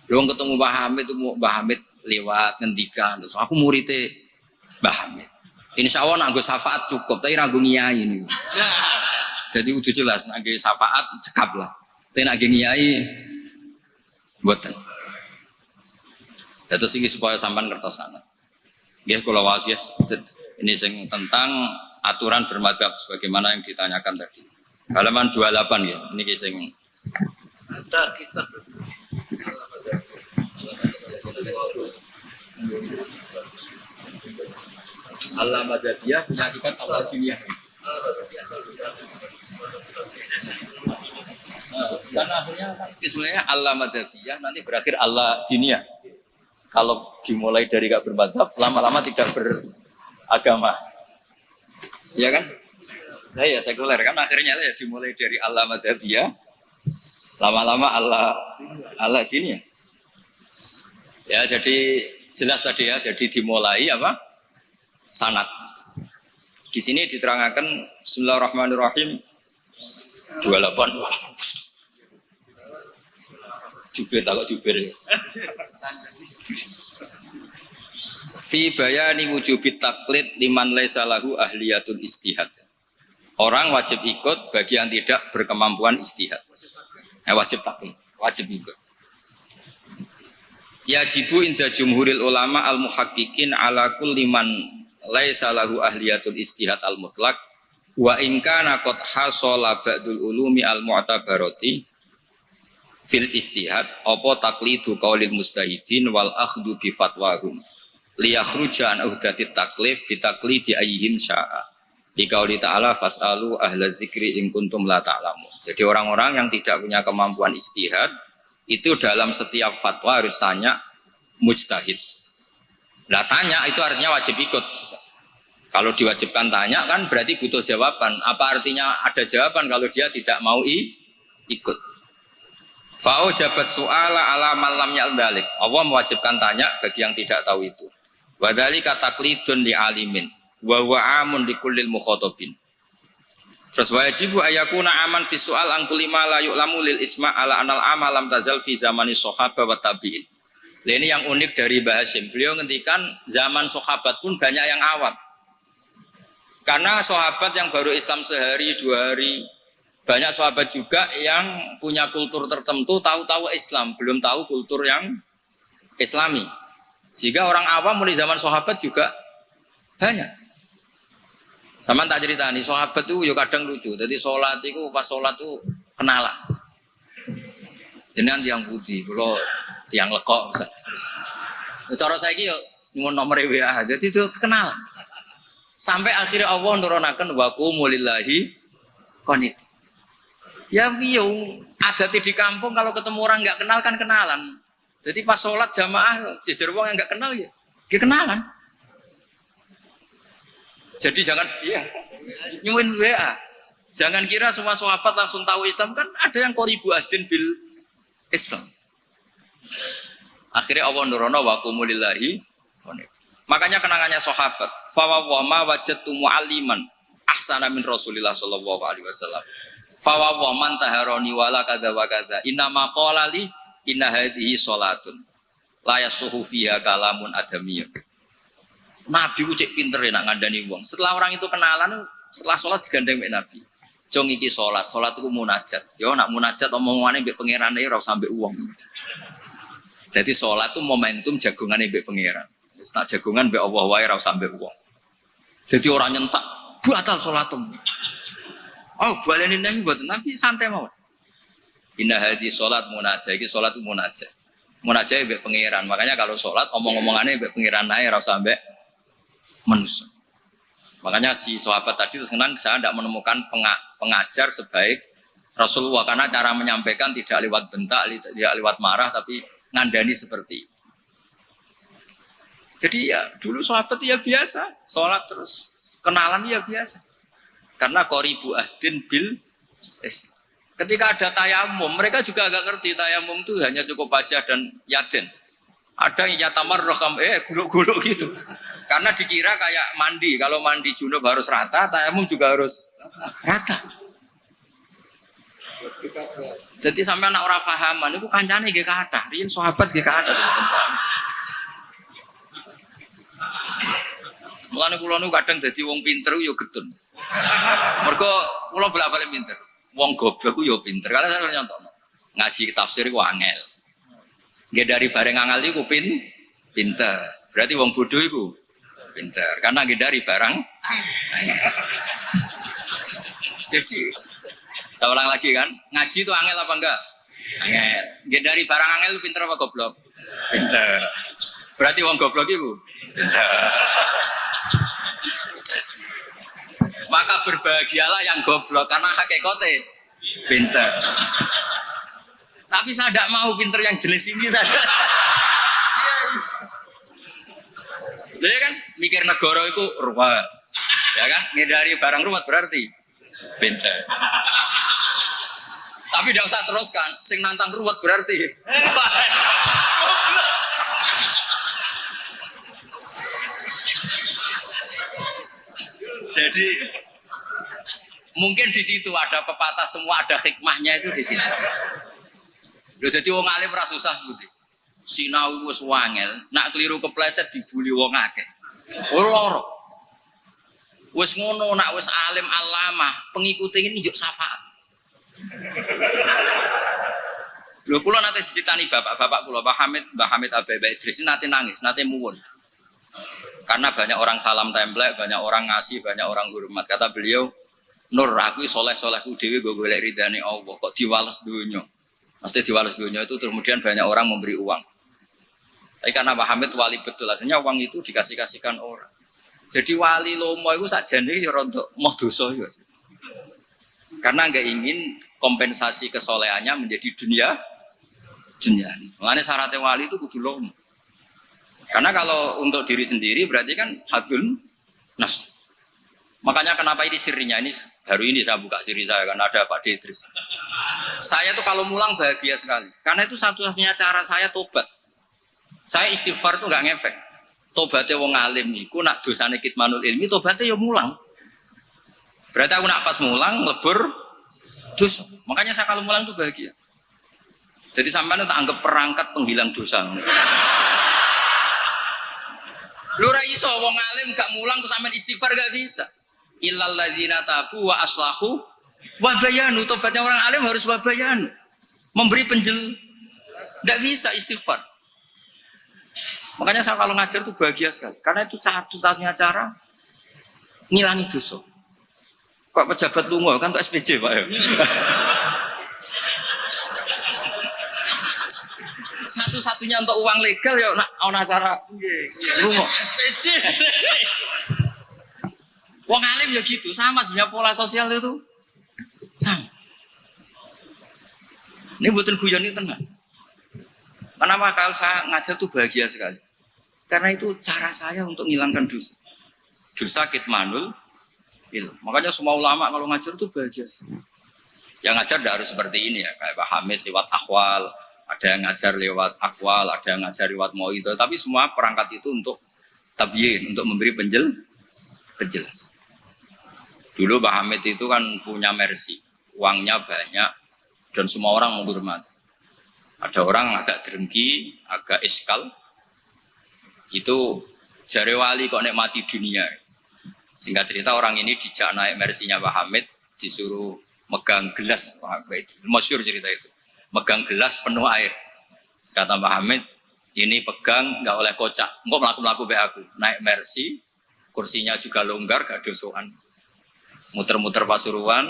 lu ketemu Mbah Hamid itu Mbah Hamid lewat ngendikan terus aku muridnya Mbah Hamid. Insya Allah nanggo syafaat cukup, tapi nanggo ngiyai ini. Jadi udah jelas nanggo syafaat cekap lah. Tapi nanggo ngiyai buatan. Terus ini supaya sampai ngertos sana. Ya kalau wasias ini sing tentang aturan bermadhab sebagaimana yang ditanyakan tadi. Halaman 28 ya. Ini sing ada kitab Allah Madadiyah punya kitab Allah Diniyah. Dan akhirnya sebenarnya Allah Madadiyah nanti berakhir Allah Diniyah. Kalau dimulai dari gak bermadhab, lama-lama tidak beragama. Ya kan? Nah ya sekuler kan akhirnya ya dimulai dari Allah Madadiyah, lama-lama Allah Diniyah. Ya jadi jelas tadi ya, jadi dimulai apa? Sanad. Di sini diterangkan Bismillahirrahmanirrahim 28. Jubir takut jubir ya. Fi bayani wujubit taklid liman laisa lahu ahliyatul istihad. Orang wajib ikut bagi yang tidak berkemampuan istihad. Wajib taklid, wajib ikut. Yajibu inda jumhuril ulama al-muhaqqiqin ala kulli man laisa lahu ahliyatul istihad al-mutlaq wa in kana qad hasala ba'dul ulumi al-mu'tabarati fil istihad apa taqlidu qaulil mustahidin wal akhdhu bi fatwahum liyakhruja an uhdati taklif bi taqlidi ayyihim sya'a bi qauli ta'ala fas'alu ahla dzikri in kuntum la ta'lamun. Jadi orang-orang yang tidak punya kemampuan istihad itu dalam setiap fatwa harus tanya mujtahid. Lah tanya itu artinya wajib ikut. Kalau diwajibkan tanya kan berarti butuh jawaban. Apa artinya ada jawaban kalau dia tidak mau ikut? Fa'u jabas su'ala ala man lam ya'dalik. Allah mewajibkan tanya bagi yang tidak tahu itu. Wa dzalika taqlidun li alimin wa huwa amun li kullil mukhatabin. Terus wajibu ayakuna aman fi su'al an kulli ma la yu'lamu lil isma' ala anal amal lam tazal fi zamani sahabah wa tabi'in. Ini yang unik dari Mbah Hasyim. Beliau ngendikan zaman sahabat pun banyak yang awam. Karena sahabat yang baru Islam sehari dua hari, banyak sahabat juga yang punya kultur tertentu, tahu-tahu Islam, belum tahu kultur yang Islami. Sehingga orang awam mulai zaman sahabat juga banyak. Sama tak cerita nih, sahabat itu ya kadang lucu. Jadi sholat itu pas sholat itu kenalan. Jenengan tiang putih, kalau tiang lekok misalnya. Cara saya ki nyuwun nomor WA, jadi itu kenalan. Sampai akhirnya Allah nurunaken wa qumu lillahi qanit. Ya biung adat di kampung kalau ketemu orang nggak kenal kan kenalan. Jadi pas sholat jamaah jejer wong yang nggak kenal ya kenalan. Jadi jangan nyuwun WA. Jangan kira semua sahabat langsung tahu Islam, kan ada yang qoribu adin bil Islam. Akhirnya Allah nurono wa qumu lillahi qanit. Makanya kenangannya sahabat, fa wa ma wajadtu mu'alliman ahsana min Rasulillah sallallahu alaihi wasallam. Fa wa man taharani wala kadza wa kadza inna ma qala li inna hadhihi salatun la yasuhu fiha kalamun adamiyun. Nabi ku cek pinter nak ngandani wong. Setelah orang itu kenalan, setelah sholat digandeng mbek Nabi. Jong iki sholat itu munajat. Yo nak munajat omongane mbek pangerane ora usah mbek wong. Jadi sholat itu momentum jagongane mbek pangeran. Wis tak jagongan mbek Allah wae ora usah mbek wong. Jadi orang nyentak batal sholatem. Oh, baleni nang mboten Nabi santai mawon. Inna hadhi sholat munajat, iki sholat itu munajat. Munajat mbek pangeran. Makanya kalau sholat omong-omongane mbek pangeran ae ora usah mbek manusia. Makanya si sahabat tadi itu senang saya tidak menemukan pengajar sebaik Rasulullah karena cara menyampaikan tidak lewat bentak, tidak lewat marah, tapi ngandani seperti itu. Jadi ya dulu sahabat ya biasa, sholat terus kenalan ya biasa. Karena qoribu ahdin bil Islam. Ketika ada tayamum, mereka juga agak ngerti tayamum itu hanya cukup wajah dan yaden. Ada yang yatamar roham, guluk-guluk gitu. Karena dikira kayak mandi, kalau mandi junub harus rata, tayamum juga harus rata. Jadi sampai anak orang fahaman, itu kancane gak kathah, riyen sahabat gak kathah sebentar. Mulane kula niku kadang dadi wong pinter yo getun. Mergo kula bolak-balik pinter. Wong goblok ku yo pinter. Karena saya nyontokno. Ngaji tafsir ku angel. Nggih dari bareng angel iku pinter. Berarti wong bodoh iku pinter. Karena nggih dari barang angel. Jadi saya ulang lagi kan, ngaji itu angel apa enggak? Angel. Nggih dari barang angel itu pinter apa goblok? Pinter. Berarti wong goblok iku pinter. Maka berbahagialah yang goblok karena hakikate pinter. Tapi saya tidak mau pinter yang jenis ini saja. Dia kan mikir negara itu ruwet, ya kan? Ngindari barang ruwet berarti pinter. Tapi tidak usah teruskan, sing nantang ruwet berarti. Jadi mungkin di situ ada pepatah semua ada hikmahnya itu di situ. Loh jadi wong alim ra susah sebuti. Sinau wis wangel, nak keliru kepleset dibuli wong akeh. Loro. Wis ngono nak wis alim alamah, pengikute ini njuk syafaat. Lho kula nate dicitani bapak-bapak kula, Mbah Hamid Abai Idris nate nangis, nate muwun. Karena banyak orang salam template, banyak orang ngasih, banyak orang hormat. Kata beliau, Nur, aku soleh-solehku dewi gue golek ridhane Allah. Kok diwales dunya? Mesti diwales dunya itu kemudian banyak orang memberi uang. Tapi karena Pak Hamid wali betul, artinya uang itu dikasih-kasihkan orang. Jadi wali lomo itu sakjane ya rontok moh dosa ya. Karena nggak ingin kompensasi kesolehannya menjadi dunia. Makanya syaratnya wali itu kudu lomo. Karena kalau untuk diri sendiri berarti kan hadun nafs. Makanya kenapa ini sirinya, ini baru ini saya buka siri saya karena ada Pak Idris. Saya tuh kalau mulang bahagia sekali. Karena itu satu-satunya cara saya tobat. Saya istighfar tuh nggak ngefek. Tobatnya wong alim iku nak dosane kitmanul ilmi, tobatnya ya mulang. Berarti aku nak pas mulang lebur dosa. Makanya saya kalau mulang tuh bahagia. Jadi sampean tak anggap perangkat penghilang dosa. Lu ra iso wong alim gak mulang terus sampean istighfar gak bisa. Illal ladzina tabu wa aslahu wa bayanu. Tobatnya orang alim harus wa bayanu. Memberi enggak bisa istighfar. Makanya saya kalau ngajar tuh bahagia sekali. Karena itu satu-satunya cara ngilangi dosa. Kok pejabat lungo kan tuh SPJ Pak ya. Satu-satunya untuk uang legal ya ana cara lungo SPJ. Wong alim ya gitu, sama sebenarnya pola sosial itu sama. Ini buatan guyon ini tenang. Kenapa kalau saya ngajar tuh bahagia sekali? Karena itu cara saya untuk menghilangkan dosa. Dosa kitmanul ilmu. Makanya semua ulama kalau ngajar tuh bahagia sekali. Yang ngajar tidak harus seperti ini ya, kayak Pak Hamid lewat akhwal. Ada yang ngajar lewat akwal, ada yang ngajar lewat mau'idhah, tapi semua perangkat itu untuk tabyin, untuk memberi penjelas. Dulu Pak Hamid itu kan punya mercy, uangnya banyak dan semua orang menghormati. Ada orang agak drengki, agak iskal, itu jare wali kok nikmati dunia. Singkat cerita orang ini dijak naik mercy-nya Pak Hamid, disuruh megang gelas, masyhur cerita itu. Megang gelas penuh air. Kata Mbak Hamid, ini pegang nggak oleh kocak. Engkau melaku-melaku be aku. Naik mercy, kursinya juga longgar, gak dosoan. Muter-muter Pasuruan.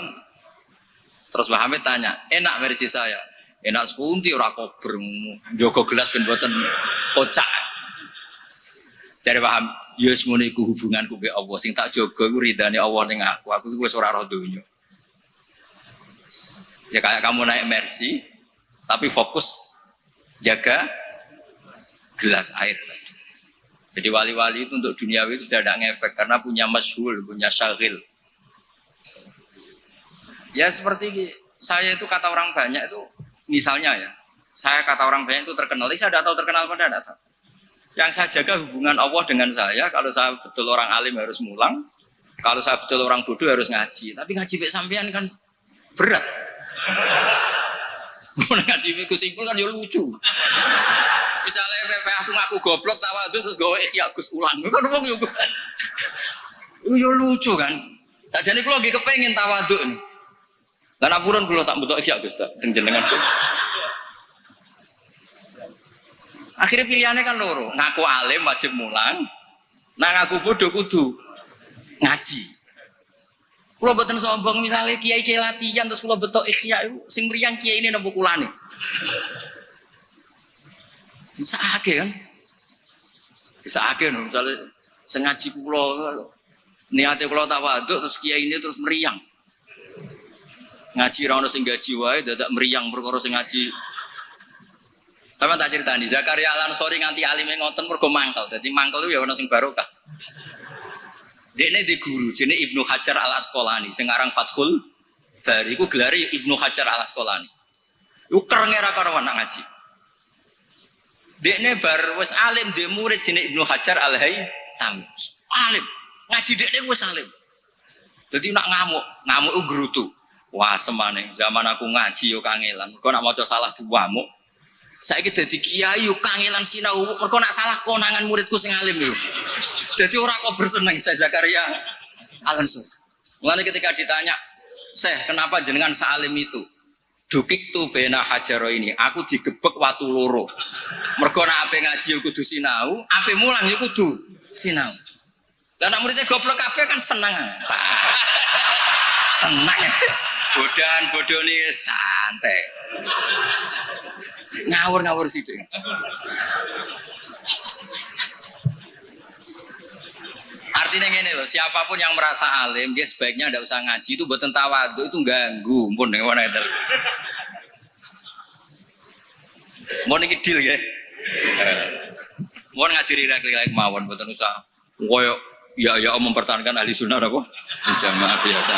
Terus Mbak Hamid tanya, enak mercy saya? Enak sepunti ora kober. Jogo gelas ben boten kocak. Jadi Mbak Hamid, ya semono iku hubunganku be Allah. Sing tak jaga iku ridane Allah ning aku. Aku wis ora roh donya. Ya kayak kamu naik Mercy, tapi fokus jaga gelas air. Jadi wali-wali itu untuk duniawi itu sudah tidak ngefek karena punya masyhul, punya syagil. Ya seperti saya itu kata orang banyak itu, misalnya ya, saya kata orang banyak itu terkenal, saya tidak tahu terkenal pada tidak tahu. Yang saya jaga hubungan Allah dengan saya, kalau saya betul orang alim harus mulang, kalau saya betul orang bodoh harus ngaji. Tapi ngaji bek sampean kan berat. Ngaji bek simpul kan ya lucu. Misalnya aku ngaku goblok tawadhu terus gawe ihya Gus ulang. Kan wong yo lucu kan. Sakjane kula nggih kepengin tawadhu. Lan apuran kula tak butuh ihya Gus tak jenengan. Akhirnya pilihannya kan loro, ngaku alim wajib mulang, nah ngaku bodoh kudu ngaji. Kalau betul sombong misalnya kiai latihan terus kalau betul ikhya itu sing meriang kiai ini nembuk kulane. Bisa akeh kan? Bisa akeh no, misalnya sengaji kulo niate kulo tawaduk terus kiai ini terus meriang. Ngaji ra ono sing gaji wae dadak meriang perkara sing ngaji. Sama tak ceritani, Zakaria Al-Ansori nganti alime ngoten mergo mangkel. Dadi mangkel itu ya ana sing barokah. Dekne di guru jenenge Ibnu Hajar Al-Asqalani sing aran Fathul Bari iku gelare Ibnu Hajar Al-Asqalani. Iku kerenge ra karo anak ngaji. Dekne bar wis alim dhe murid jenenge Ibnu Hajar Al-Haytami. Alim, ngaji dekne wis alim. Dadi nak ngamuk ku grutu. Wah semane zaman aku ngaji yo kangelan. Kok nak maca salah diwamuk. Saiki dadi kiai yo kangelan sinau, mergo nak salah konangan muridku sing alim yo. Dadi ora kok berseneng saya Zakaria Al-Ansori. Mulane ketika ditanya, "Syekh, kenapa jenengan salim itu?" Dukik tu bena hajaro ini, aku digebek watu loro. Mergo nak ape ngaji yo kudu sinau, ape mulang yo kudu sinau. Lah nak muridnya goblok kabeh kan seneng. Tenang. Bodoh nih santai. Ngawur sithik. Artinya ngene loh, siapapun yang merasa alim, dia sebaiknya tidak usah ngaji itu buat tawadhu itu ganggu, pun dengan mana itu. Mau nih deal ya, mau ngaji rilek mawon, buatan usah. Koyok ya mempertahankan ahli sunnah apa? Jamaah biasa.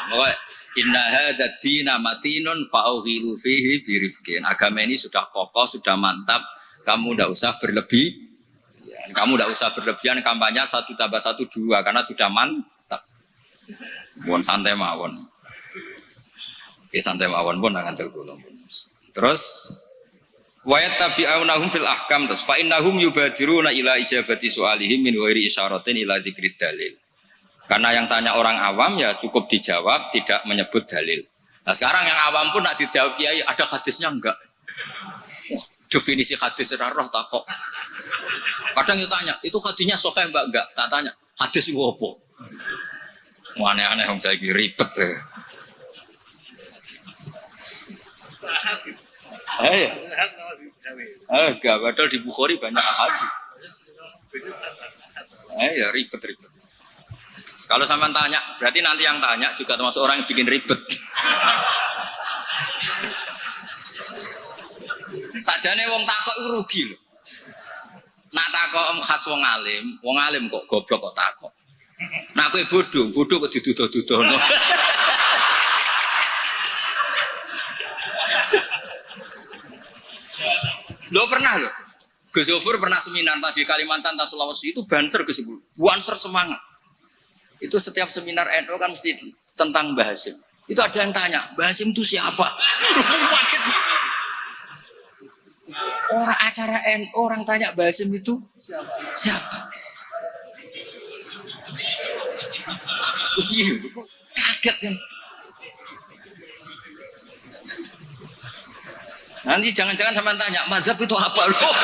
Pokoknya inna hadza dina matinun fa'ughilu fihi birifqin. Agama ini sudah kokoh, sudah mantap. Kamu tidak usah berlebih. Kamu tidak usah berlebihan kampanye 1 tambah 1 2 karena sudah mantap. Mohon santai mawon. Oke santai mawon pun akan tergolong. Terus wa yattabi'unahum fil ahkam terus fa innahum yubadiruna ila ijabati su'alihim min ghairi isyaratin ila dzikrid dalil. Karena yang tanya orang awam ya cukup dijawab, tidak menyebut dalil. Nah sekarang yang awam pun nak dijawab kiai ada hadisnya enggak? Definisi hadis roh tak kok. Kadang itu tanya, itu hadisnya sahih mbak enggak? Tak tanya, hadis itu apa? Aneh-aneh yang saya ribet ya. Enggak, padahal di Bukhari banyak hadis. Ya ribet. Kalau sampean tanya, berarti nanti yang tanya juga termasuk orang yang bikin ribet. Sajane wong takok iku rugi lho. Nak takok khas wong alim kok goblok kok takok. Nak kowe bodoh kok diduduh-duduhno. Lo pernah lho. Gus Zofur pernah seminar di Kalimantan, Sulawesi itu banser Gus Zofur. Banser semangat. Itu setiap seminar NU kan mesti tentang Mbah Hasyim. Itu ada yang tanya, Mbah Hasyim itu siapa? Orang acara NU orang tanya Mbah Hasyim itu siapa? Kaget kan? Nanti jangan-jangan sampean tanya, mazhab itu apa loh?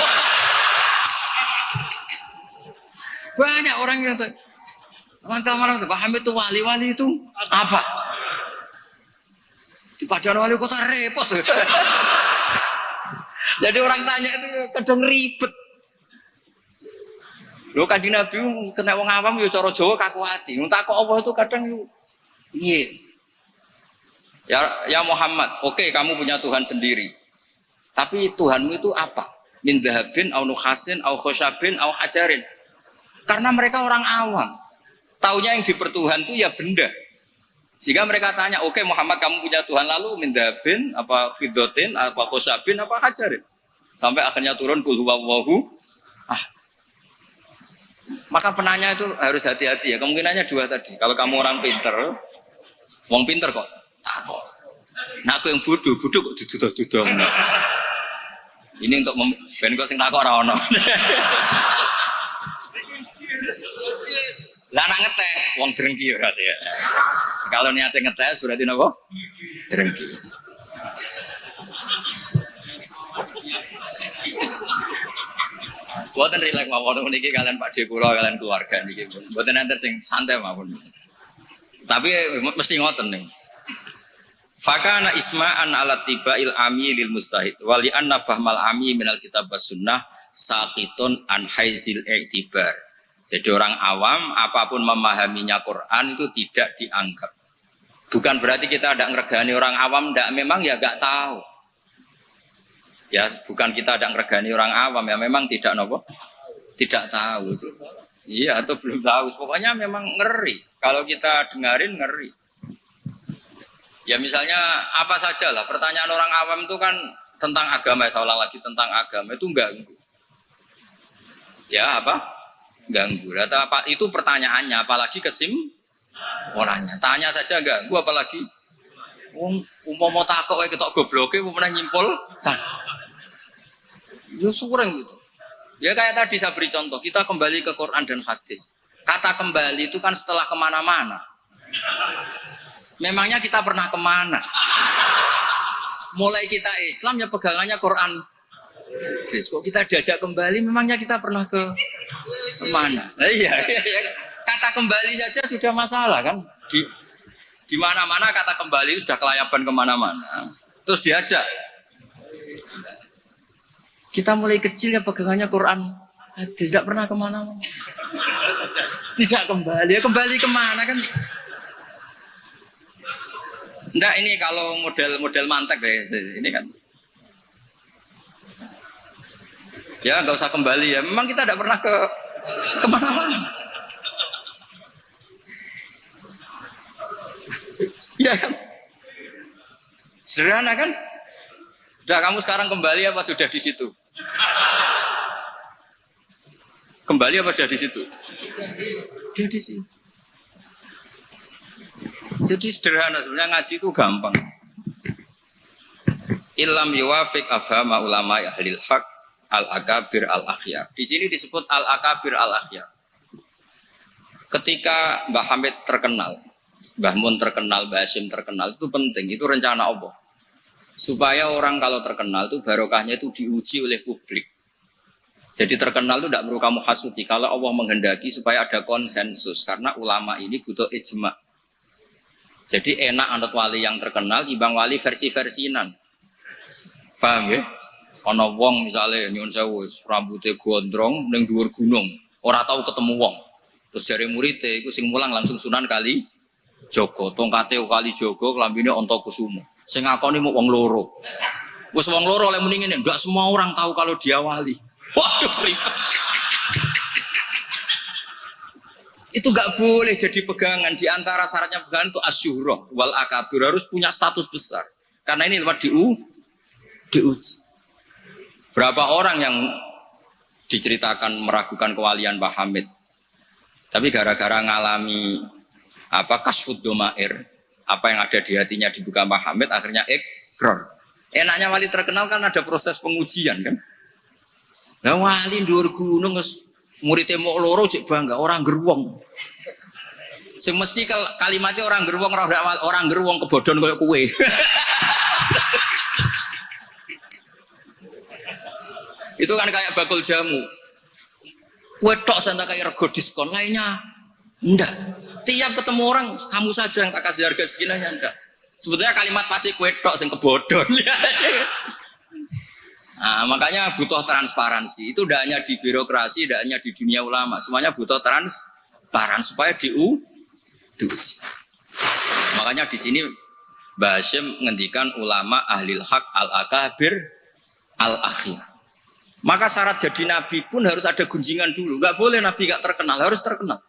Banyak orang yang teman-teman paham itu wali-wali itu apa? Di Padang wali kota repot. Jadi orang tanya itu kadang ribet. Lho Kanjeng Nabi kena wong awam yo cara Jawa kaku ati. Wong takok Allah itu kadang iya. Ya Muhammad, oke kamu punya Tuhan sendiri. Tapi Tuhanmu itu apa? Min dhahabin, au nukhasin, au khosyabin, au hajarin. Karena mereka orang awam. Taunya yang dipertuhan itu ya benda. Sehingga mereka tanya, oke Muhammad kamu punya Tuhan, lalu min dhahabin, apa fiddotin, apa khosyabin, apa hajarin. Sampai akhirnya turun kul huwallahu. Maka penanya itu harus hati-hati ya. Kemungkinannya dua tadi. Kalau kamu orang pinter, wong pinter kok takut. Nah aku yang bodoh kok duduh-duduh. Ini untuk ben kok sing takut ora ono. Lah nak ngetes wong drengki berarti ya. Kalau niatnya ngetes berarti napa? Drengki. Buatan rileks mawon niki kalian Pak De kula kalian keluarga niki. Buatan nanti sing santai mawon. Tapi mesti ngoten nih. Fakana isma'an ala tibail ami lil mustahid wali anna fahmal ami minal kitab was sunnah saqitun an haizil i'tibar. Jadi orang awam apapun memahaminya Quran itu tidak dianggap. Bukan berarti kita tidak ngeregani orang awam, tidak, memang ya nggak tahu. Ya bukan kita tidak ngeregani orang awam, ya memang tidak nopo, tidak tahu. Iya atau belum tahu. Pokoknya memang ngeri. Kalau kita dengarin ngeri. Ya misalnya apa saja lah. Pertanyaan orang awam itu kan tentang agama. Saya ulang lagi tentang agama itu ganggu. Ya apa? Ganggu. Apa itu pertanyaannya? Apalagi kesimpulannya. Tanya saja ganggu. Apalagi mau takut kayak ketok gobloke, mau pernah nyimpul. Ya sureng gitu. Ya kayak tadi saya beri contoh, kita kembali ke Quran dan hadis. Kata kembali itu kan setelah kemana-mana. Memangnya kita pernah kemana? Mulai kita Islam ya pegangannya Quran. Hadis. Kok kita diajak kembali, memangnya kita pernah kemana? Nah, iya. Kata kembali saja sudah masalah kan? Di mana-mana kata kembali sudah kelayaban kemana-mana. Terus diajak. Kita mulai kecil ya pegangannya Quran. Tidak pernah kemana-mana. Tidak kembali. Ya kembali kemana kan? Enggak, ini kalau model mantek ya. Ini kan. Ya nggak usah kembali ya. Memang kita tidak pernah kemana-mana. Ya kan? Sederhana kan? Sudah kamu sekarang kembali apa sudah di situ? Kembali apa sudah di situ? Sudah di situ. Jadi sederhana sebenarnya ngaji itu gampang. Illam yuwafiq afhama ulama ahlil haq al-akabir al-akhyar. Di sini disebut al-akabir al-akhyar. Ketika Mbah Hamid terkenal, Mbah Mun terkenal, Mbah Hashim terkenal, itu penting, itu rencana Allah. Supaya orang kalau terkenal itu barokahnya itu diuji oleh publik. Jadi terkenal itu tidak perlu kamu hasuti. Kalau Allah menghendaki supaya ada konsensus. Karena ulama ini butuh ijma. Jadi enak anut wali yang terkenal dibanding wali versi-versinan. Paham ya? Ono wong misalnya nyuwun sewu rambutnya gondrong ning dhuwur gunung, ora tahu ketemu wong. Terus jare muridé iku sing mulang langsung Sunan Kali Jogo, tongkate Kali Jogo, klambine Antakusuma. Sing ngakoni mung wong loro. Wis wong loro oleh muni ngene, enggak semua orang tahu kalau dia wali. Waduh ribet. Itu enggak boleh jadi pegangan. Di antara syaratnya pegangan itu asyuroh wal akabir, harus punya status besar. Karena ini lewat diuji. Berapa orang yang diceritakan meragukan kewalian Mbah Hamid, tapi gara-gara ngalami kasfud domair, apa yang ada di hatinya dibuka Mbah Hamid, akhirnya ikrar. Enaknya wali terkenal kan ada proses pengujian kan. Nah wali dhuwur gunung muridé mok loro cek bangga orang geruwong. Sing mesti kalimatnya orang geruwong orang geruwong kebodhon koyo kowe. Itu kan kayak bakul jamu. Wetok saya tak kayak rego diskon, lainnya enggak. Tiap ketemu orang, kamu saja yang tak kasih harga seginanya enggak. Sebetulnya kalimat pasti wetok yang kebodon. Nah, makanya butuh transparansi. Itu tidak hanya di birokrasi, tidak hanya di dunia ulama. Semuanya butuh transparan supaya diuji. Makanya di sini Mbah Hasyim ngendikan ulama ahlil haq al-akabir al-akhir. Maka syarat jadi nabi pun harus ada gunjingan dulu. Enggak boleh nabi enggak terkenal, harus terkenal.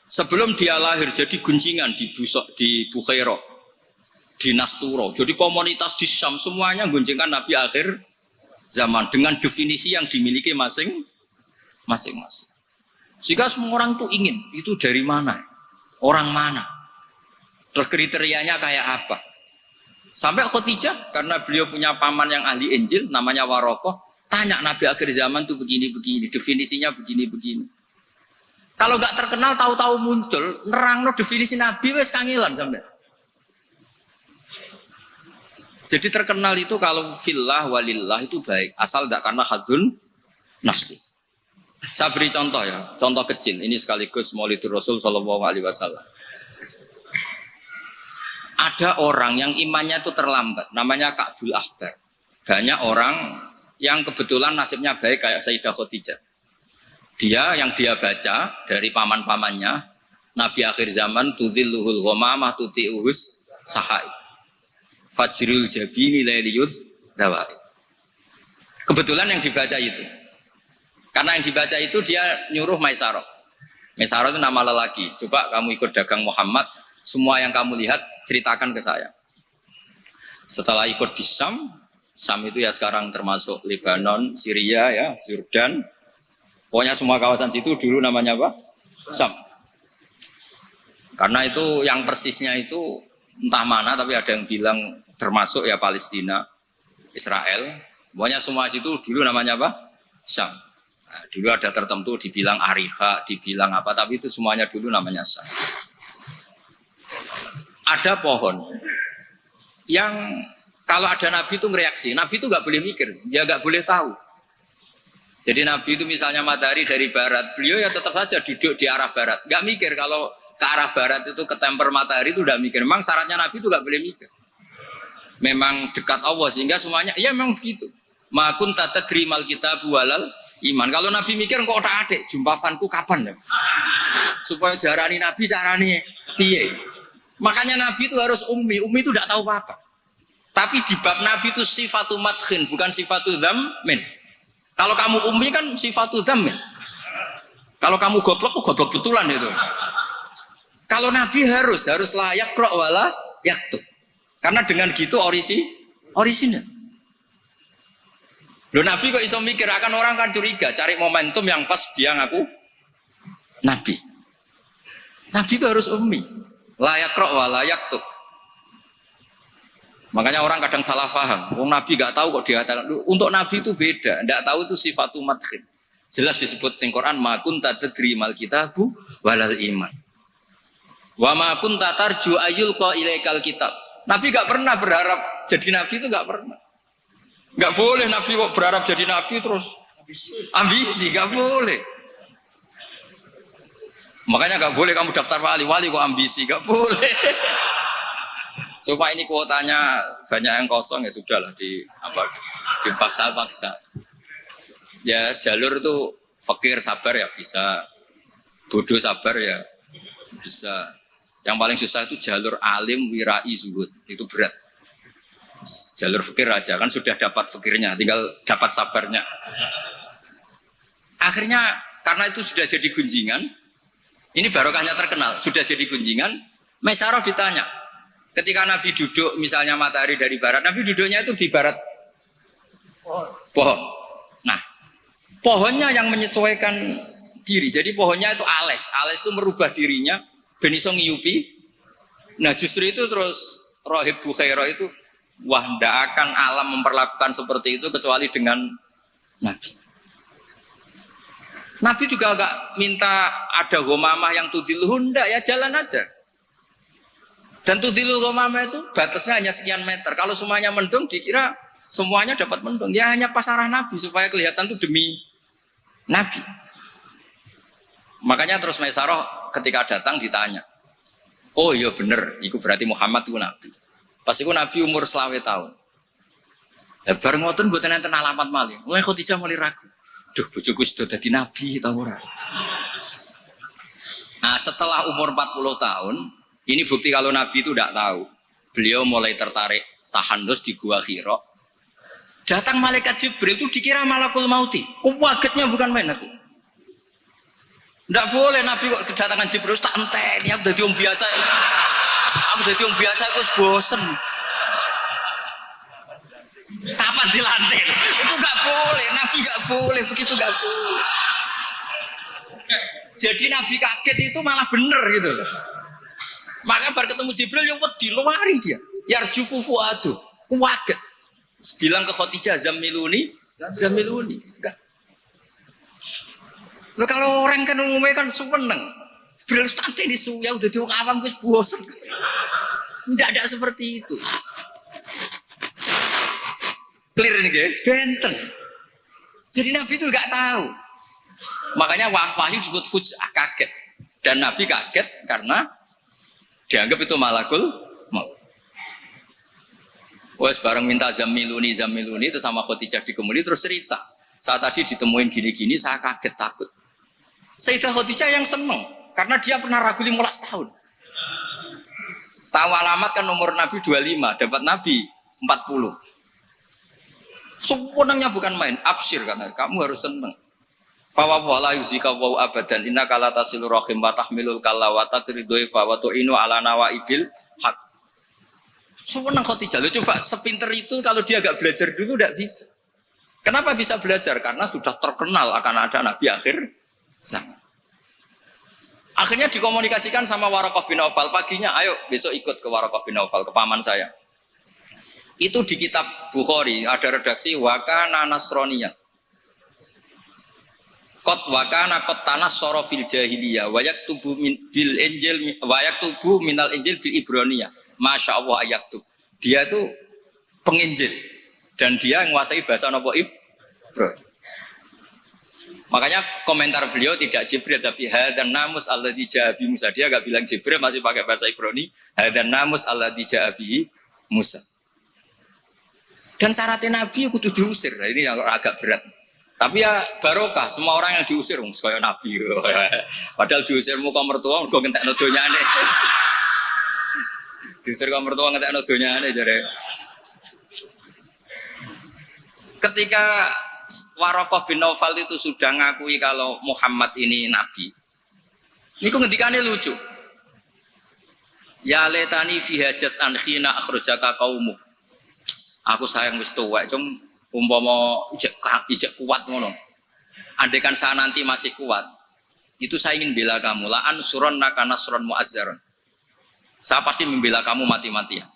Sebelum dia lahir jadi gunjingan di Bukhairah, di Nasturo. Jadi komunitas di Syam semuanya gunjingkan nabi akhir zaman dengan definisi yang dimiliki masing-masing. Jika semua orang tuh ingin, itu dari mana? Orang mana? Terus kriterianya kayak apa? Sampai Khadijah, karena beliau punya paman yang ahli Injil, namanya Warokoh, tanya Nabi akhir zaman tuh begini-begini, definisinya begini-begini. Kalau nggak terkenal, tahu-tahu muncul, nerangno definisi Nabi wes kangelan sampai. Jadi terkenal itu kalau fillah walillah itu baik, asal tidak karena hadun nafsi. Saya beri contoh ya, contoh kecil. Ini sekaligus Maulidur Rasul Shallallahu Alaihi Wasallam. Ada orang yang imannya itu terlambat, namanya Ka'bul Ahbar. Banyak orang yang kebetulan nasibnya baik kayak Sayyidah Khadijah. Yang dia baca dari paman-pamannya, Nabi akhir zaman tudhilluhul ghamamah tuti'uhus sahai. Fajrul jabini lailiyud dawai. Kebetulan yang dibaca itu. Karena yang dibaca itu dia nyuruh Maisarah. Maisarah itu nama lelaki. Coba kamu ikut dagang Muhammad, semua yang kamu lihat ceritakan ke saya. Setelah ikut di Syam itu ya sekarang termasuk Lebanon, Syria ya, Jordan. Pokoknya semua kawasan situ dulu namanya apa? Syam. Karena itu yang persisnya itu entah mana, tapi ada yang bilang termasuk ya Palestina, Israel. Pokoknya semua situ dulu namanya apa? Syam. Nah, dulu ada tertentu dibilang Ariha, dibilang apa, tapi itu semuanya dulu namanya Syam. Ada pohon yang kalau ada nabi itu ngereaksi, nabi itu nggak boleh mikir, ya nggak boleh tahu. Jadi nabi itu misalnya matahari dari barat, beliau ya tetap saja duduk di arah barat, nggak mikir kalau ke arah barat itu ketemper matahari itu udah mikir. Memang syaratnya nabi itu nggak boleh mikir. Memang dekat Allah sehingga semuanya, ya memang begitu. Makun tata drimal kita bualal iman. Kalau nabi mikir kok tak adek, jumpafanku kapan ya? Supaya diarani nabi carane piye? Makanya Nabi itu harus ummi. Ummi itu tidak tahu apa-apa. Tapi di bab Nabi itu sifatu madkhin, bukan sifatu dzammin. Kalau kamu ummi kan sifatu dzammin. Kalau kamu goblok, goblok betulan itu. Kalau Nabi harus layak krok wala yaktub. Karena dengan gitu orisinal. Loh Nabi kok iso mikir, akan orang kan curiga, cari momentum yang pas dia ngaku Nabi. Nabi itu harus ummi. Layak rok wa layak tuh. Makanya orang kadang salah paham. Wong Nabi gak tahu kok dia katakan. Untuk Nabi itu beda. Tidak tahu itu sifatu madkhin. Jelas disebut di Quran. Ma kunta tadri mal kitabu walal iman. Wa ma kunta tarju ayul qa ilaikal kitab. Nabi gak pernah berharap jadi Nabi itu gak pernah. Gak boleh Nabi kok berharap jadi Nabi terus ambisi. Gak boleh. Makanya gak boleh kamu daftar wali kok ambisi, gak boleh. Cuma ini kuotanya banyak yang kosong ya sudahlah dipaksa-paksa. Ya jalur itu fakir sabar ya bisa, bodoh sabar ya bisa. Yang paling susah itu jalur alim wirai zuhud, itu berat. Jalur fakir aja kan sudah dapat fakirnya, tinggal dapat sabarnya. Akhirnya karena itu sudah jadi gunjingan. Ini barokahnya terkenal, sudah jadi gunjingan. Maisarah ditanya, ketika Nabi duduk misalnya matahari dari barat, Nabi duduknya itu di barat pohon. Nah, pohonnya yang menyesuaikan diri. Jadi pohonnya itu ales itu merubah dirinya, ben iso ngiyupi. Nah justru itu terus Rohib Bukhairah itu, wah ndak akan alam memperlakukan seperti itu kecuali dengan Nabi. Nabi juga agak minta ada ghamamah yang tudilluhun, enggak ya jalan aja. Dan tudilul ghamamah itu batasnya hanya sekian meter. Kalau semuanya mendung dikira semuanya dapat mendung. Ya hanya pas arah Nabi supaya kelihatan itu demi Nabi. Makanya terus Maisarah ketika datang ditanya. Oh iya bener, itu berarti Muhammad itu Nabi. Pas itu Nabi umur 20 tahun. Ya bareng ngoten mboten enten alamat malih. Mulai Khadijah mulai ragu. Duh, bojoku sudah jadi nabi tahu ora. Nah, setelah umur 40 tahun, ini bukti kalau nabi itu tidak tahu. beliau mulai tertarik tahandus di Gua Hira. Datang malaikat Jibril itu dikira malakul mauti. Kagetnya bukan main aku. Tidak boleh Nabi kok kedatangan Jibril tak enteni. Aku jadi orang biasa. Aku bosen. Kapan dilantik? Itu nggak boleh. Nabi nggak boleh begitu, nggak boleh. Jadi Nabi kaget itu malah bener gitu. Maka baru ketemu Jibril yang wedi luari dia. Yarjufu fuadu. Kaget. Bilang ke Khadijah Zamiluni. Enggak. Loh kalau orang kan umumnya kan seneng. Jibril stanti di suya udah diuk awam wis bosen. Enggak ada seperti itu. Clear ini guys, benten. Jadi Nabi itu enggak tahu. Makanya wahyu disebut fuj'ah, kaget. Dan Nabi kaget karena dianggap itu malakul maut. Wes bareng minta zamiluni itu sama Khadijah dikemuli terus cerita. Saat tadi ditemuin gini-gini saya kaget takut. Sayyidah Khadijah yang seneng karena dia pernah ragu 15 tahun. Tahu alamat kan nomor Nabi 25, dapat Nabi 40. Senangnya bukan main, absyir karena kamu harus seneng. Fa wa la yuzika wa abadan innaka la tasilur rahim wa tahmilul kalla wa tadridaifa wa tu'inu ala nawaibil haq. Senang Khadijah. Lo coba sepinter itu kalau dia agak belajar dulu tidak bisa. Kenapa bisa belajar? Karena sudah terkenal akan ada Nabi akhir zaman. Akhirnya dikomunikasikan sama Waraqah bin Naufal. Paginya, ayo besok ikut ke Waraqah bin Naufal, ke paman saya. Itu di kitab Bukhari ada redaksi wakana nasroniyah. Kot wakana kot tanah sorofil jahiliyah. Wayak tubuh bil injil, wayak tubuh minal injil bil ibroniyah. Masya Allah ayat tuh. Dia tuh penginjil dan dia menguasai bahasa nopo Ibro. Makanya komentar beliau tidak Jibril tapi hadan namus alladzi ja'a bi Musa. Dia enggak bilang Jibril, masih pakai bahasa Ibrani. Hadan namus alladzi ja'a bi Musa. Dan syaratnya Nabi kudu diusir. Nah, ini yang agak berat. Tapi ya barokah, semua orang yang diusir kaya Nabi. Padahal diusir muka mertua mergo ngentekno donyane. Diusir ka mertua ngentekno donyane jare. Ketika Waraqah bin Naufal itu sudah ngakui kalau Muhammad ini nabi. Niku ngendikane lucu. Ya letani fi hajat an khina akhrajaka qaumuk. Aku sayang wis tuwek, cung umpama ijek kuat ngono. Andaikan saya nanti masih kuat, itu saya ingin bela kamu. La ansurannaka nasran mu'azzaran. Saya pasti membela kamu mati-matian.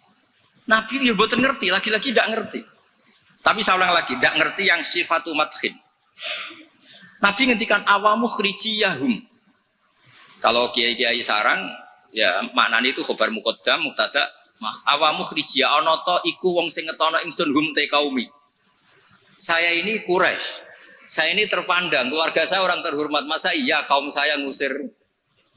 Nabi ya boten ngerti, lagi-lagi tidak ngerti. Tapi saya ulang lagi, tidak ngerti yang sifatu madkhin. Nabi ngendikan awamu khrijiyahum. Kalau kiai-kiai sarang, ya maknanya itu khobar muqaddam, mubtada, mas awamu khrijiyah ana ta iku wong sing ngetono ingsun hum te kaumi. Saya ini Quraisy. Saya ini terpandang, keluarga saya orang terhormat. Masa iya kaum saya ngusir?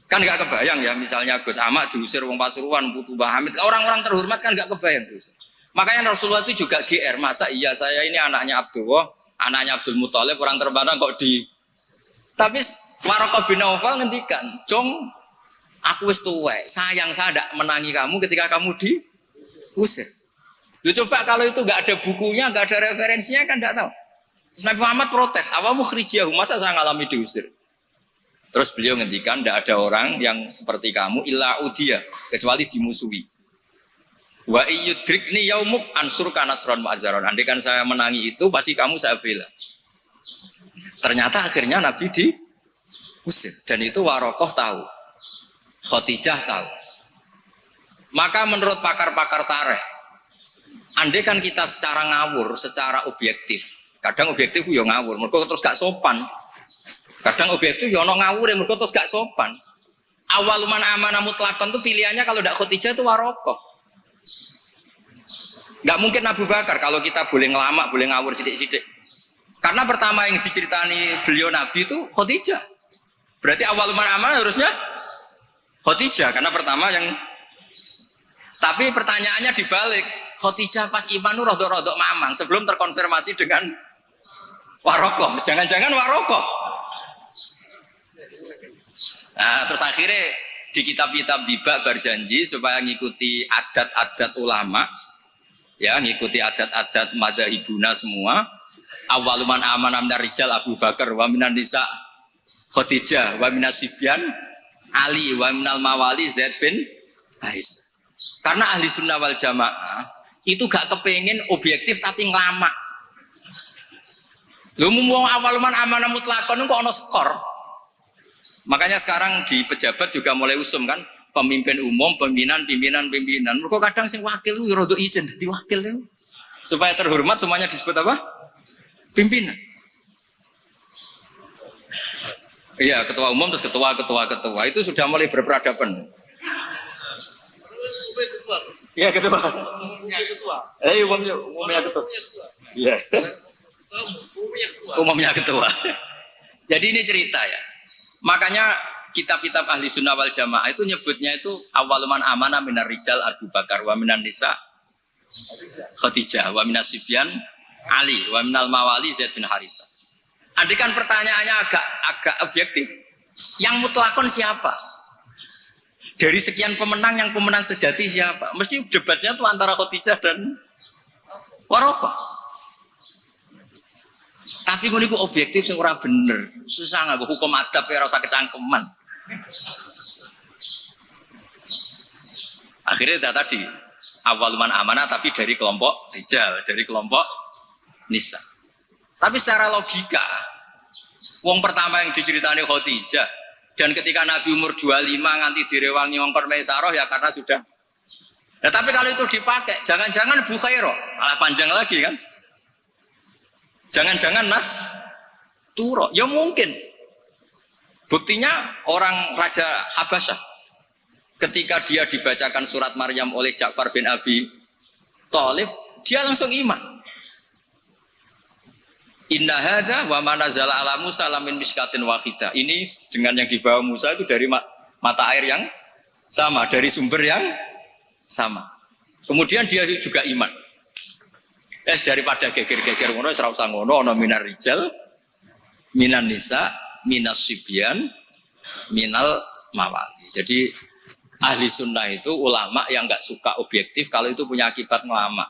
Kan enggak kebayang ya, misalnya Gus Ahmad diusir wong Pasuruan, Putu Bahamid, orang-orang terhormat kan enggak kebayang terus. Makanya Rasulullah itu juga GR, masa iya saya ini anaknya Abdullah, anaknya Abdul Muthalib, orang terpandang kok di. Tapi Waraqah bin Naufal ngendikan, "Cung, aku wis tuwek, sayang saya ndak menangi kamu ketika kamu diusir." Lu coba kalau itu nggak ada bukunya, nggak ada referensinya kan nggak tahu. Nabi Muhammad protes, awamu khrijiyahum, masa saya ngalami diusir. Terus beliau ngendikan, ndak ada orang yang seperti kamu illa udiya, kecuali dimusuhi. Wa iyyudrikni yaumuk ansurka nasron mu'azzaron. Andaikan saya menangi itu, pasti kamu saya bela. Ternyata akhirnya Nabi diusir. Dan itu Waraqah tahu, Khadijah tahu. Maka menurut pakar-pakar tarikh, andaikan kita secara ngawur, secara objektif, kadang objektif yo ngawur, mergo terus gak sopan. Kadang objektif yo ono ngawur, mergo terus gak sopan. Awaluman amanah mutlaqan itu pilihannya kalau ndak Khadijah itu Waraqah. Nggak mungkin Abu Bakar kalau kita boleh ngelamak, boleh ngawur sidik-sidik. Karena pertama yang diceritani beliau Nabi itu Khadijah. Berarti awal aman harusnya Khadijah karena pertama yang. Tapi pertanyaannya dibalik, Khadijah pas iman itu rodok-rodok mamang sebelum terkonfirmasi dengan Waraqah. Jangan-jangan Waraqah. Nah, terus akhirnya di kitab-kitab dibak berjanji supaya ngikuti adat-adat ulama, ya ngikuti adat-adat madzhabuna semua. Awaluman aman minar rijal Abu Bakar wa minan nisa Khadijah wa minas sibyan Ali wa minal mawali Zaid bin Haris. Karena ahli sunnah wal jamaah itu gak kepengen objektif tapi ngelama. Lu mau awaluman amanah mutlakon kok ono skor. Makanya sekarang di pejabat juga mulai usum kan, pemimpin umum, pimpinan. Mereka kadang sing wakil itu rodo izin jadi wakil itu. Supaya terhormat semuanya disebut apa? Pimpinan. Iya, ketua umum terus ketua itu sudah mulai berperadaban. Iya, ketua. Umumnya ketua. Iya. Umumnya ketua. Jadi ini cerita ya. Makanya kitab-kitab ahli sunnah wal jamaah itu nyebutnya itu awaluman amanah minar rijal Abu Bakar wa minan nisa Khadijah wa minas sibyan Ali wa minal mawali Zaid bin Harisah. Andai kan pertanyaannya agak objektif, yang mutlakon siapa? Dari sekian pemenang, yang pemenang sejati siapa? Mesti debatnya tuh antara Khadijah dan Waraqah. Tapi gue niku objektif sing ora bener, susah nggak hukum adab ya rasa kecangkeman. Akhirnya tadi awaluman amanah tapi dari kelompok rijal, dari kelompok nisa. Tapi secara logika, wong pertama yang diceritani Khadijah dan ketika Nabi umur 25 nganti direwangi wong Maisarah ya karena sudah. Ya tapi kalau itu dipakai, jangan-jangan Bukhairah, malah panjang lagi kan? Jangan-jangan Nas Turo, ya mungkin. Buktinya orang Raja Habasyah ketika dia dibacakan surat Maryam oleh Ja'far bin Abi Thalib, dia langsung iman. Inna hadza wa ma nazala ala Musa lamin miskatin wahidah. Ini dengan yang dibawa Musa itu dari mata air yang sama, dari sumber yang sama. Kemudian dia juga iman. Daripada geger-geger ngono ora usah ngono, ana minar rijal, minan nisa, minas sibyan, minal mawali. Jadi ahli sunnah itu ulama yang enggak suka objektif kalau itu punya akibat ngelama.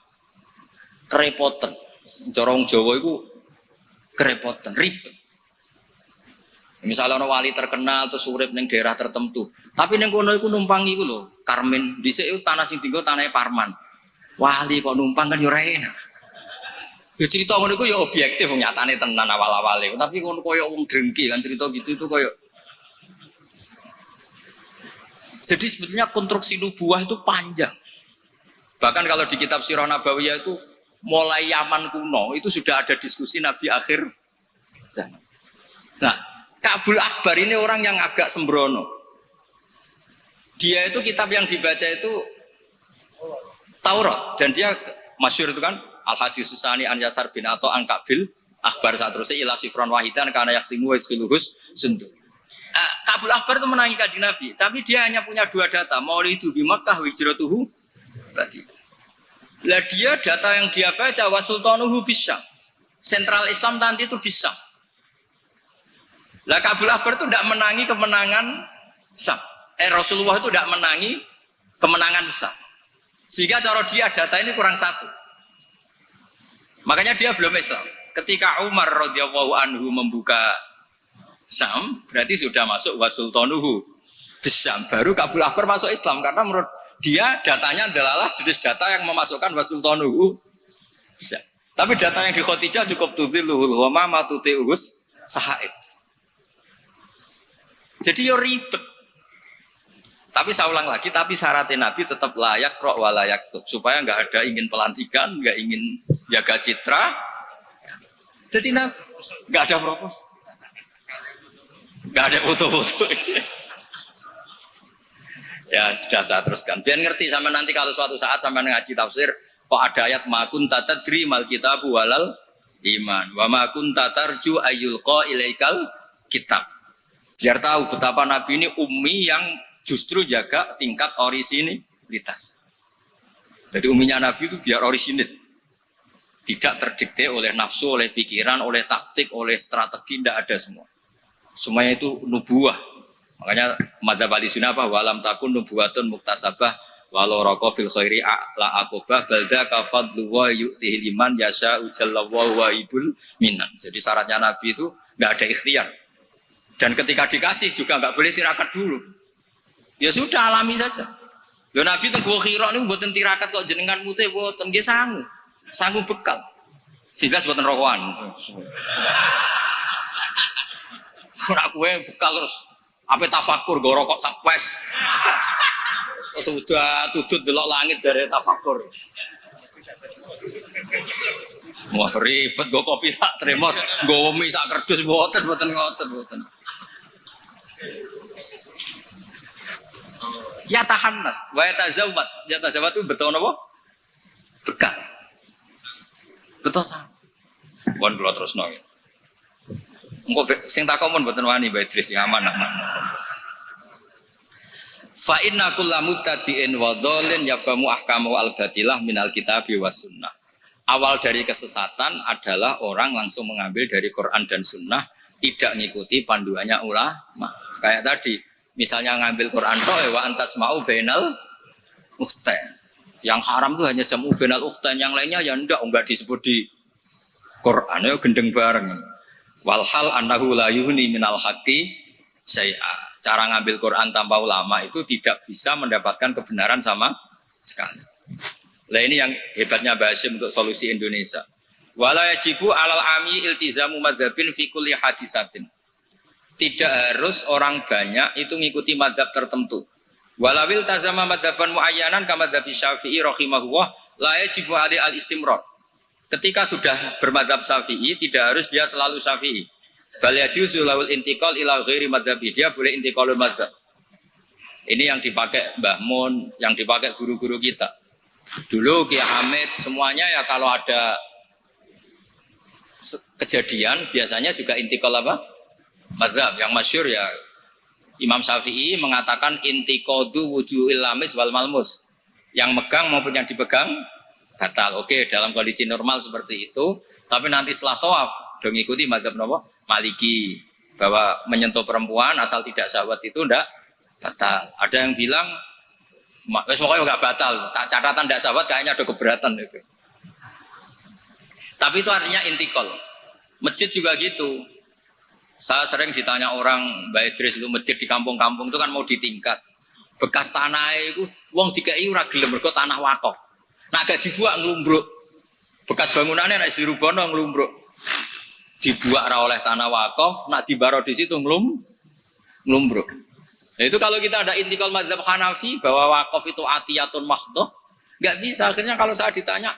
Kerepotan. Corong Jawa itu kerepotan, ribet. Misalnya ono wali terkenal terus urip ning daerah tertentu, tapi ning kono iku numpang iku lho, Karmen. Dhisik iku tanah sing dienggo tanahe Parman. Wali kok numpang kan yo ora enak. Ya cerita ngono iku ya objektif nyatane tenan awal-awale, tapi kono koyo wong drengki kan cerita gitu itu koyo. Jadi sebetulnya konstruksi nubuah itu panjang. Bahkan kalau di kitab Sirah Nabawiyah itu mulai Yaman kuno itu sudah ada diskusi Nabi akhir zaman. Nah, Ka'bul Akbar ini orang yang agak sembrono. Dia itu kitab yang dibaca itu Taurat dan dia masyhur itu kan Al-Hadis Susani an Yasar bin Atha an Ka'bil Akbar satrusnya ila sifron wahidan karena yaktimu wa idkhiluhus sundu. Ka'bul Akbar itu menangi Kanjeng Nabi, tapi dia hanya punya dua data, maulidu bi Makkah wa hijratuhu tadi. Lah dia data yang dia baca wa sultanuhu bisyam. Sentral Islam nanti itu di Syam. Lah Ka'bul Akbar itu tidak menangi kemenangan Syam. Rasulullah itu tidak menangi kemenangan Syam. Sehingga cara dia data ini kurang satu. Makanya dia belum Islam. Ketika Umar radhiyallahu anhu membuka Syam, berarti sudah masuk wa sultanuhu bisyam. Baru Ka'bul Akbar masuk Islam karena menurut dia datanya adalah jenis data yang memasukkan wasultanuhu bisa. Tapi data yang di Khadijah cukup tudhilluhul ghama matuti'us sahaid. Jadi yo ribet. Tapi saya ulang lagi, tapi syaratnya Nabi tetap layak roh wa layak tub, supaya nggak ada ingin pelantikan, nggak ingin jaga citra. Jadi nggak ada propos, nggak ada foto-foto. Ya sudah saya teruskan. Biar ngerti sama nanti kalau suatu saat sama ngaji tafsir, kok ada ayat makun tatadri mal kitabu walal iman, wa makun tatarju ayyulqa ilaikal kitab. Biar tahu betapa Nabi ini ummi yang justru jaga tingkat orisinilitas. Jadi umminya Nabi itu biar orisinil, tidak terdikte oleh nafsu, oleh pikiran, oleh taktik, oleh strategi, tidak ada semua. Semuanya itu nubuah. Makanya madzhab Ahlussunnah apa walam takun nubuwatun muktasabah walau raqo fil khairi la aqobah balda kafadlu wa yu'tihi liman yasha ujalla wa ibul minan. Jadi syaratnya Nabi itu enggak ada ikhtiar. Dan ketika dikasih juga enggak boleh tirakat dulu. Ya sudah alami saja. Lho Nabi teng Gua Hira niku mboten tirakat kok jenengan mute mboten nggih sangu. Sangu bekal. Jelas mboten rokokan. Ora kowe bekal terus ape tafakur go rokok sak pes. Sudah tudut delok langit jare tafakur. Wah ribet go kopi sak tremos, go mie sak kerdus mboten ngoten. Ya tahannas, wa yatazawwat. Yatazawwat itu betul napa? Bekal. Betul sah. Pun kula terusno. Engko sing takon mboten wani Mbak Idris ya aman. Fa inna kullu mubtadi'in wa dhalin yafamu ahkamu al-batilah minal kitabi was sunnah. Awal dari kesesatan adalah orang langsung mengambil dari Quran dan sunnah, tidak mengikuti panduannya ulama. Kayak tadi, misalnya ngambil Quran wa antasma'u bainal ukhtain. Yang haram itu hanya jamu bainal ukhtain, yang lainnya ya enggak disebut di Quran, ya gendeng bareng. Walhal annahu la yuhni minal haqqi syai'a. Cara ngambil Quran tanpa ulama itu tidak bisa mendapatkan kebenaran sama sekali. Nah ini yang hebatnya Mbah Hasyim untuk solusi Indonesia. Wala yajibu alal ami iltizamu madzhabin fi kulli hadisatin. Tidak harus orang banyak itu mengikuti madzhab tertentu. Walawil tazama madzhaban muayyanan kama madzhabi Syafi'i rahimahullah la yajibu ali al istimrar. Ketika sudah bermadzhab Syafi'i tidak harus dia selalu Syafi'i. Bal yajuzu lahul intiqal ila ghairi madzhabi, dia boleh intiqalul madzhab. Ini yang dipakai Mbah Mun, yang dipakai guru-guru kita. Dulu Ki Hamid semuanya ya kalau ada kejadian biasanya juga intiqal apa? Madzhab. Yang masyhur ya Imam Syafi'i mengatakan intiqadu wujuhil lamis wal malmus. Yang megang maupun yang dipegang batal. Oke, dalam kondisi normal seperti itu, tapi nanti setelah tawaf dong ikuti madzhab napa? Maliki, bahwa menyentuh perempuan asal tidak syahwat itu ndak batal. Ada yang bilang wes pokoknya enggak batal, catatan ndak syahwat kayaknya ada keberatan itu. Tapi itu artinya intikal. Masjid juga gitu. Saya sering ditanya orang, Mbak Idris itu masjid di kampung-kampung itu kan mau ditingkat. Bekas tanah itu wong dikai ora gelem mergo tanah wakaf. Nak gak dibuat nglumbruk. Bekas bangunannya nek dirubono nglumbruk. Dibuat oleh tanah wakaf, nak dibaro di situ nglumbruk. Nah, itu kalau kita ada intikal madzhab Hanafi bahwa wakaf itu atiyatun mahdhah, enggak bisa. Akhirnya kalau saya ditanya,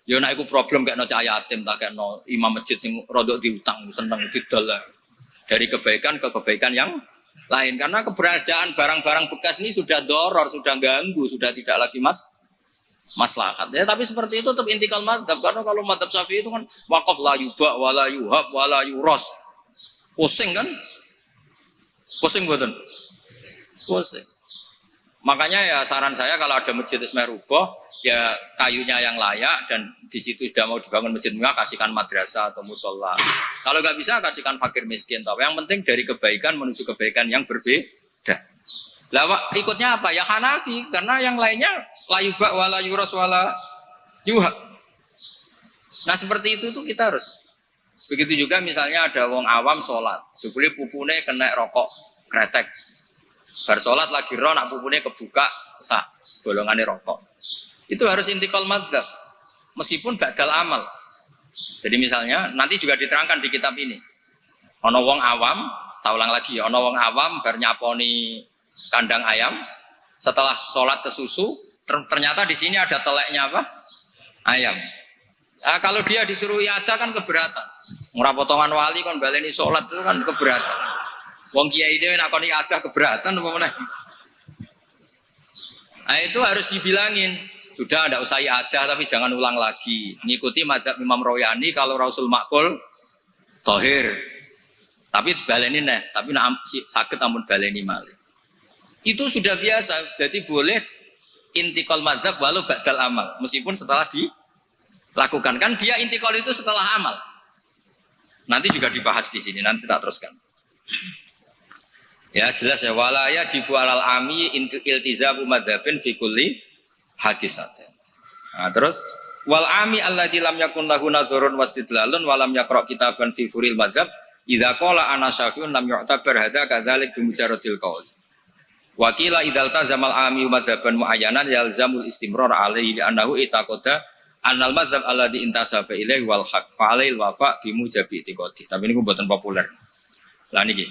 ya nek iku problem kayak no cahaya yatim tak kayak no imam masjid sing rodok diutang seneng didol dari kebaikan ke kebaikan yang lain. Karena keberadaan barang-barang bekas ini sudah doror, sudah ganggu, sudah tidak lagi maslahat. Ya, tapi seperti itu tetap intikal madzhab, karena kalau madzhab Syafi'i itu kan waqaf la yuba wala yuhab wala yuros. Pusing kan? Pusing mboten? Pusing. Makanya ya saran saya kalau ada masjid ismeh rubah, ya kayunya yang layak dan di situ sudah mau dibangun masjid mewah, kasihkan madrasah atau musola. Kalau nggak bisa kasihkan fakir miskin. Tapi yang penting dari kebaikan menuju kebaikan yang berbeda. Lah ikutnya apa? Ya Hanafi, karena yang lainnya la yuba wala yuros wala yuhab. Nah seperti itu tuh kita harus. Begitu juga misalnya ada wong awam sholat, jebule pupune kena rokok kretek. Bar sholat lagi ro nak pupune kebuka sak bolongane rokok. Itu harus intikal madzhab. Meskipun badal amal. Jadi misalnya nanti juga diterangkan di kitab ini. Ono wong awam, saya ulang lagi ya, ono wong awam bar nyaponi kandang ayam, setelah sholat ke susu, ternyata di sini ada teleknya apa? Ayam. Nah, kalau dia disuruh iada kan keberatan. Ngurah potongan wali kan baleni sholat itu kan keberatan. Wong kiai dia nak kon iada keberatan apa meneh? Nah itu harus dibilangin. Sudah ada usah iada tapi jangan ulang lagi. Ngikuti madzhab Imam Royani kalau Rasul Makul Tohir. Tapi baleni neh, tapi nak sakit amun baleni malih. Itu sudah biasa, jadi boleh intikal madzhab walau ba'dal amal, meskipun setelah dilakukan. Kan dia intikal itu setelah amal. Nanti juga dibahas di sini, nanti tak teruskan. Ya jelas ya, wala yajibu alal ami iltizamu madzhabin fi kulli hadisatin. Nah, terus wal ami alladzi lam yakun lahu nazarun wastidlalun wa lam yaqra kitaban fi furil madzhab idza qala ana syafi'un lam yu'tabar hadza kadzalik bi mujarradil qaul. Wa qila idzal tazamal ami madzhaban muayyanan yalzamul istimrar alaihi li annahu itaqada annal madzhab alladzi intasaba ilaihi wal haq fa alail wafa bi mujabi itiqadi. Tapi niku mboten populer. Lah niki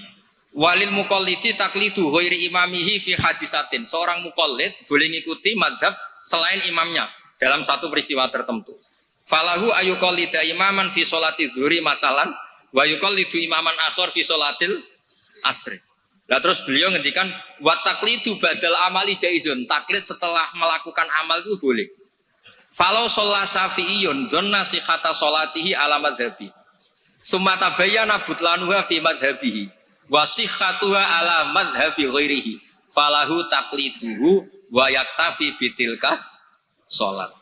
walil muqallidi taqlidu ghairi imamihi fi hadisatin. Seorang muqallid boleh ngikuti mazhab selain imamnya dalam satu peristiwa tertentu. Falahu ayuqallida imaman fi sholati zuhri masalan wa yuqallidu imaman akhar fi sholatil asri. Lah terus beliau ngendikan wa taqlidu badal amali jaizun. Taklid setelah melakukan amal itu boleh. Falau sholla syafi'iyun dhanna sihhata sholatihi ala madhabi. Summa tabayyana butlanuha fi madhabihi. Wa sihhatuha ala madhabi ghairihi falahu taqliduhu wa yaktafi bitilkas sholat.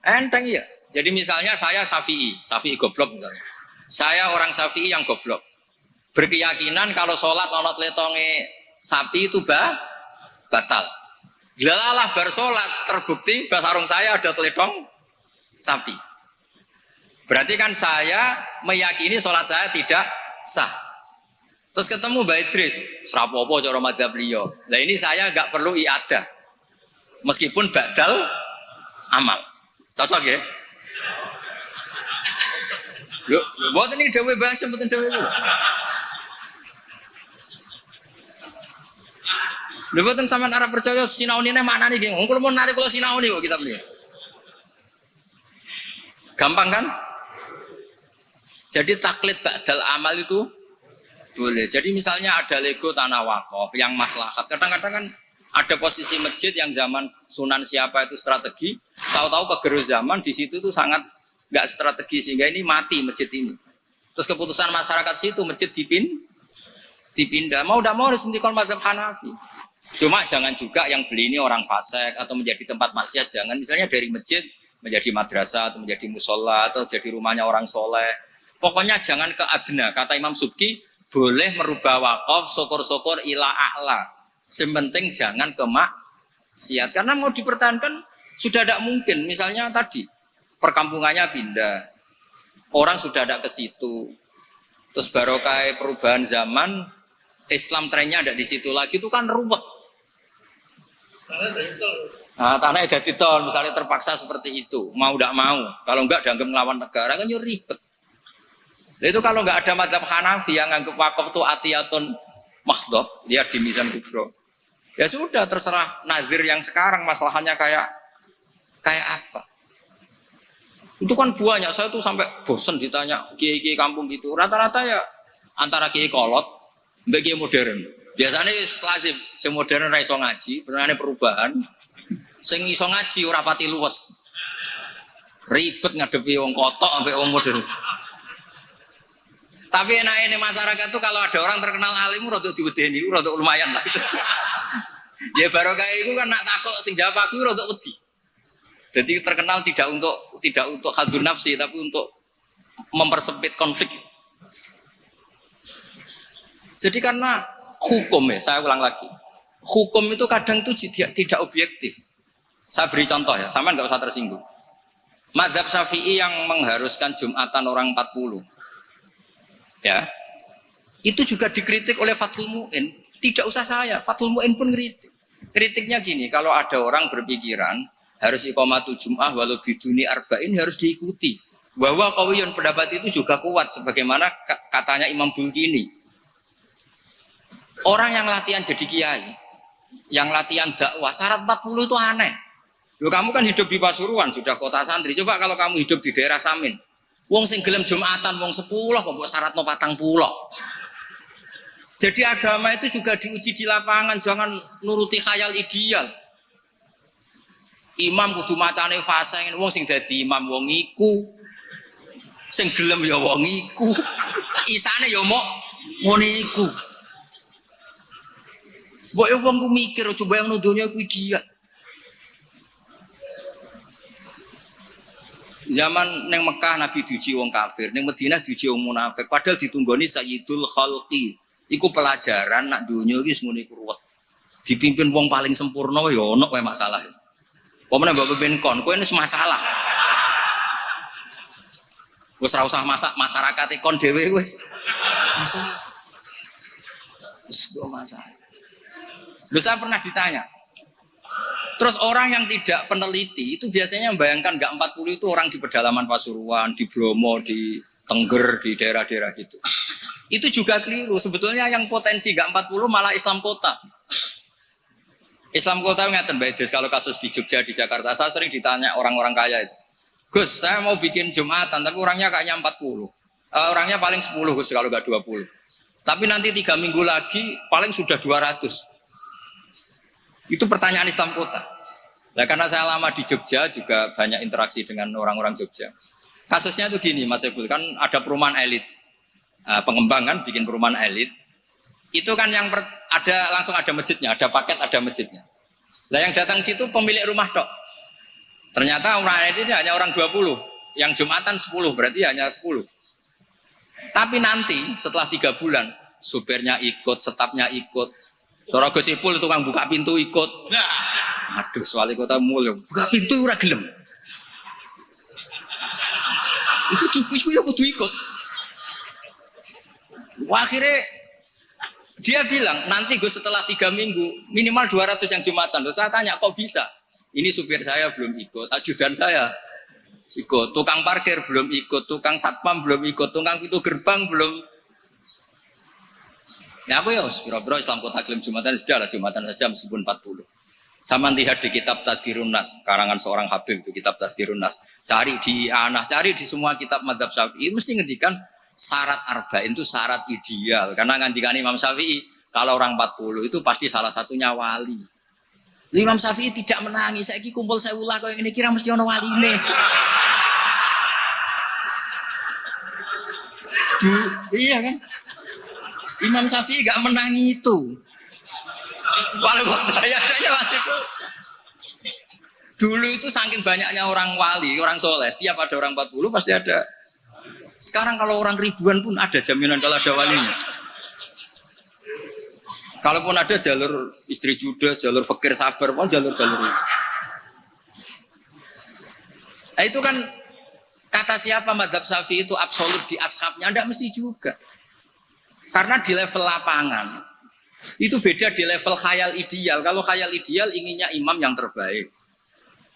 Enteng ya. Jadi misalnya saya Syafi'i goblok misalnya. Saya orang Syafi'i yang goblok. Berkeyakinan kalau sholat ana tletonge sapi itu batal. Glalah bar sholat terbukti basarung saya ada teletong sapi. Berarti kan saya meyakini sholat saya tidak sah. Terus ketemu Mbak Idris, serapopo cara madzhab beliau. Lah ini saya enggak perlu iadah. Meskipun badal amal. Cocok ya? Lho, mboten iki dhewe bahas mboten dhewe. Lho mboten sampean arep percaya sinaunine maknane nggih. Wong kula mun narik kula sinauni kok kitab beliau. Gampang kan? Jadi taklid badal amal itu boleh. Jadi misalnya ada Lego tanah wakaf yang maslahat. Kadang-kadang kan ada posisi masjid yang zaman Sunan siapa itu strategi. Tahu-tahu kegerus zaman di situ tuh sangat nggak strategi sehingga ini mati masjid ini. Terus keputusan masyarakat situ masjid dipindah. Mau tidak mau harus intikal mazhab Hanafi. Cuma jangan juga yang beli ini orang fasik atau menjadi tempat maksiat. Jangan misalnya dari masjid menjadi madrasah atau menjadi musola atau jadi rumahnya orang soleh. Pokoknya jangan ke adna. Kata Imam Subki boleh merubah wakaf syukur-syukur ila a'la. Sementing jangan ke maksiat. Karena mau dipertahankan sudah tidak mungkin. Misalnya tadi perkampungannya pindah, orang sudah tidak ke situ. Terus barokah perubahan zaman, Islam trennya tidak di situ lagi, itu kan ruwet. Tanah ada titol, misalnya terpaksa seperti itu, mau tidak mau. Kalau enggak dianggap melawan negara kan ribet. Itu kalau nggak ada mazhab Hanafi yang anggap wakaf itu atiyatun makhdhab, dia di Mizan Kubro. Ya sudah terserah nazir yang sekarang masalahnya kayak apa. Itu kan banyak, saya tuh sampai bosen ditanya kiai-kiai kampung gitu. Rata-rata ya antara kiai kolot mbek kiai modern. Biasanya lazim sing modern ra iso ngaji, benane perubahan. Sing iso ngaji ora pati luwes. Ribet ngadepi wong kotok ambek wong modern. Tapi enak ini masyarakat tuh kalau ada orang terkenal alim rodok diwedeni rodok lumayan lah. Ya barokah itu kan nak takok sing jawab aku rodok wedi. Jadi terkenal tidak untuk hadzun nafsi tapi untuk mempersempit konflik. Jadi karena hukum ya, saya ulang lagi. Hukum itu kadang tuh tidak objektif. Saya beri contoh ya, sama nggak usah tersinggung. Mazhab Syafi'i yang mengharuskan Jumatan orang 40. Ya, itu juga dikritik oleh Fathul Mu'in. Tidak usah saya, Fathul Mu'in pun kritik. Kritiknya gini, kalau ada orang berpikiran harus iqamatu Jum'ah walau biduni arba'in harus diikuti. Bahwa qawiyun pendapat itu juga kuat sebagaimana katanya Imam Bulkini. Orang yang latihan jadi kiai, yang latihan dakwah syarat 40 itu aneh. Loh, kamu kan hidup di Pasuruan, sudah kota santri. Coba kalau kamu hidup di daerah Samin. Wong sing gelem Jumatan wong 10 kok mbok syaratno 40. Jadi agama itu juga diuji di lapangan, jangan nuruti khayal ideal. Imam kudu macane fasih, wong sing dadi imam wong iku. Sing gelem ya wong iku. Isane ya mok ngene iku. Mbok yo wong ku mikir coba yang nuduhnya ku ideal. Zaman neng Mekah Nabi diuji wong kafir, neng Madinah diuji wong munafik. Padahal ditunggoni Sayyidul Khalqi, Iku pelajaran nak dunia iki ngono iku ruwet. Dipimpin wong paling sempurna ya ono wae masalah. Pemene mbok pimpin kon, kowe wis masalah. Wis ora usah masyarakat kon dhewe wis masalah. Wis masalah. Loh saya pernah ditanya. Terus orang yang tidak peneliti itu biasanya membayangkan enggak 40 itu orang di pedalaman Pasuruan, di Bromo, di Tengger, di daerah-daerah gitu. Itu juga keliru. Sebetulnya yang potensi enggak 40 malah Islam kota. Islam kota ngeten Mbak Idris, kalau kasus di Jogja, di Jakarta, saya sering ditanya orang-orang kaya itu. Gus, saya mau bikin Jumatan, tapi orangnya kayaknya 40. Orangnya paling 10 Gus, kalau enggak 20. Tapi nanti 3 minggu lagi paling sudah 200. Itu pertanyaan Islam kota. Nah, karena saya lama di Jogja juga banyak interaksi dengan orang-orang Jogja. Kasusnya itu gini, Mas Ebul, kan ada perumahan elit, pengembangan bikin perumahan elit. Itu kan yang langsung ada masjidnya, ada paket, ada masjidnya. Nah, yang datang situ pemilik rumah tok. Ternyata orang elit ini hanya orang 20, yang Jumatan 10, berarti hanya 10. Tapi nanti setelah 3 bulan, supirnya ikut, stafnya ikut. Cara Gosipul tukang buka pintu ikut. Aduh, wali kota mulya. Buka pintu ora gelem. Iku ya kudu ikut. Wah, akhirnya dia bilang, nanti gue setelah 3 minggu minimal 200 yang Jumatan. Loh, saya tanya kok bisa? Ini supir saya belum ikut, ajudan saya ikut, tukang parkir belum ikut, tukang satpam belum ikut, tukang pintu gerbang belum. Ya aku ya, biro-biro Islam kota klaim Jumatan sudah lah Jumatan saja meskipun 40. Sama lihat di kitab Tazkirun Nas, karangan seorang Habib itu kitab Tazkirun Nas. Cari di Anah, cari di semua kitab Madzhab Syafi'i mesti ngendikan syarat arba'in itu syarat ideal. Karena ngendikan Imam Syafi'i kalau orang 40 itu pasti salah satunya wali. Imam Syafi'i tidak menangis. Saiki kumpul sewulah kau yang ini kira mesti ono waline. Iya kan? Imam Syafi'i gak menangi itu. Walau adanya wali itu. Dulu itu saking banyaknya orang wali, orang soleh, tiap ada orang 40 pasti ada. Sekarang kalau orang ribuan pun ada jaminan kalau ada walinya. Kalaupun ada jalur istri juda, jalur fakir sabar, pun jalur-jalur itu. Nah itu kan kata siapa Madzhab Syafi'i itu absolut di ashabnya, tidak mesti juga. Karena di level lapangan itu beda di level khayal ideal. Kalau khayal ideal inginnya imam yang terbaik.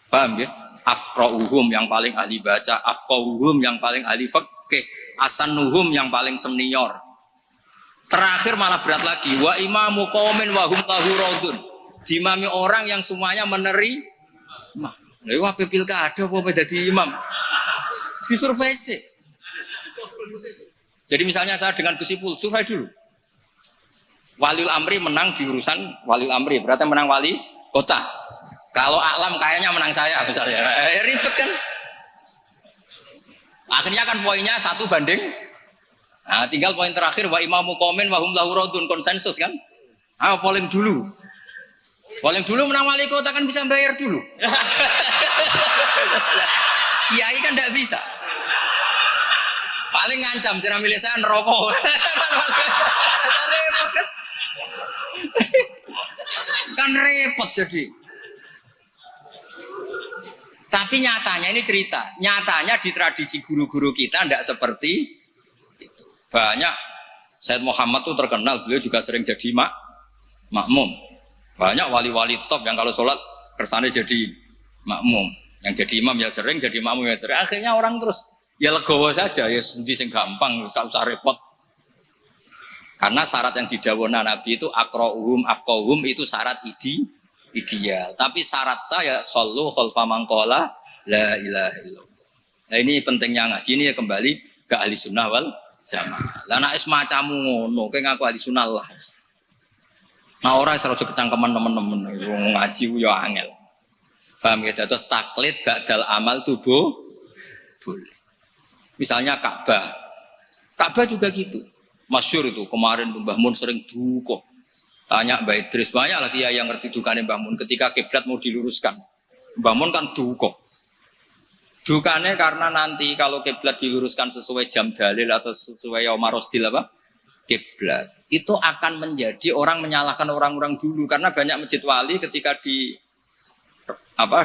Paham ya? Afqahuhum yang paling ahli baca, afqahuhum yang paling ahli fikih, asanuhum yang paling senior. Terakhir malah berat lagi. Wa imamu qaumin wa hum lahu radun. Dimami orang yang semuanya menerima. Lha iku ape pilkada apa dadi imam? Disurvei sih. Jadi misalnya saya dengan Gusipul, survei dulu. Waliul Amri menang di urusan Waliul Amri, berarti menang wali kota. Kalau Alam kayaknya menang saya misalnya. Ribet kan? Akhirnya kan poinnya 1 banding. Nah, tinggal poin terakhir wa imamu qaumin wa hum lahu radun, konsensus kan? Ayo polling dulu. Polling dulu menang wali kota kan bisa bayar dulu. Kiai kan tidak bisa. Paling ngancam cara milih saya neraka. Repot kan? Kan repot jadi. Tapi nyatanya ini cerita. Nyatanya di tradisi guru-guru kita tidak seperti itu. Banyak Said Muhammad tuh terkenal, beliau juga sering jadi makmum. Banyak wali-wali top yang kalau sholat kersane jadi makmum. Yang jadi imam ya sering, jadi makmum ya sering. Akhirnya orang terus ya legowo saja, ya sendi sing gampang, gak usah repot. Karena syarat yang didhawuhna Nabi itu aqra'uhum afqahuhum itu syarat ideal. Tapi syarat saya shallu khalfa man qala la ilaha illallah. Nah ini pentingnya ngaji ini ya kembali ke ahli sunnah wal jamaah. Lah nek semacammu ngono, kowe ngaku ahli sunnah lah. Nah ora iso kecangkeman teman-teman ngaji ku ya angel. Paham ya? Terus taklid ba'dal amal tubuh boleh. Misalnya Ka'bah juga gitu. Masyhur itu kemarin Mbah Mun sering duka. Tanya Mbah Idris, banyak lah dia yang ngerti dukane Mbah Mun ketika kiblat mau diluruskan. Mbah Mun kan duka. Dukane karena nanti kalau kiblat diluruskan sesuai jam dalil atau sesuai yaumar rosdil apa? Kiblat. itu akan menjadi orang menyalahkan orang-orang dulu karena banyak masjid wali ketika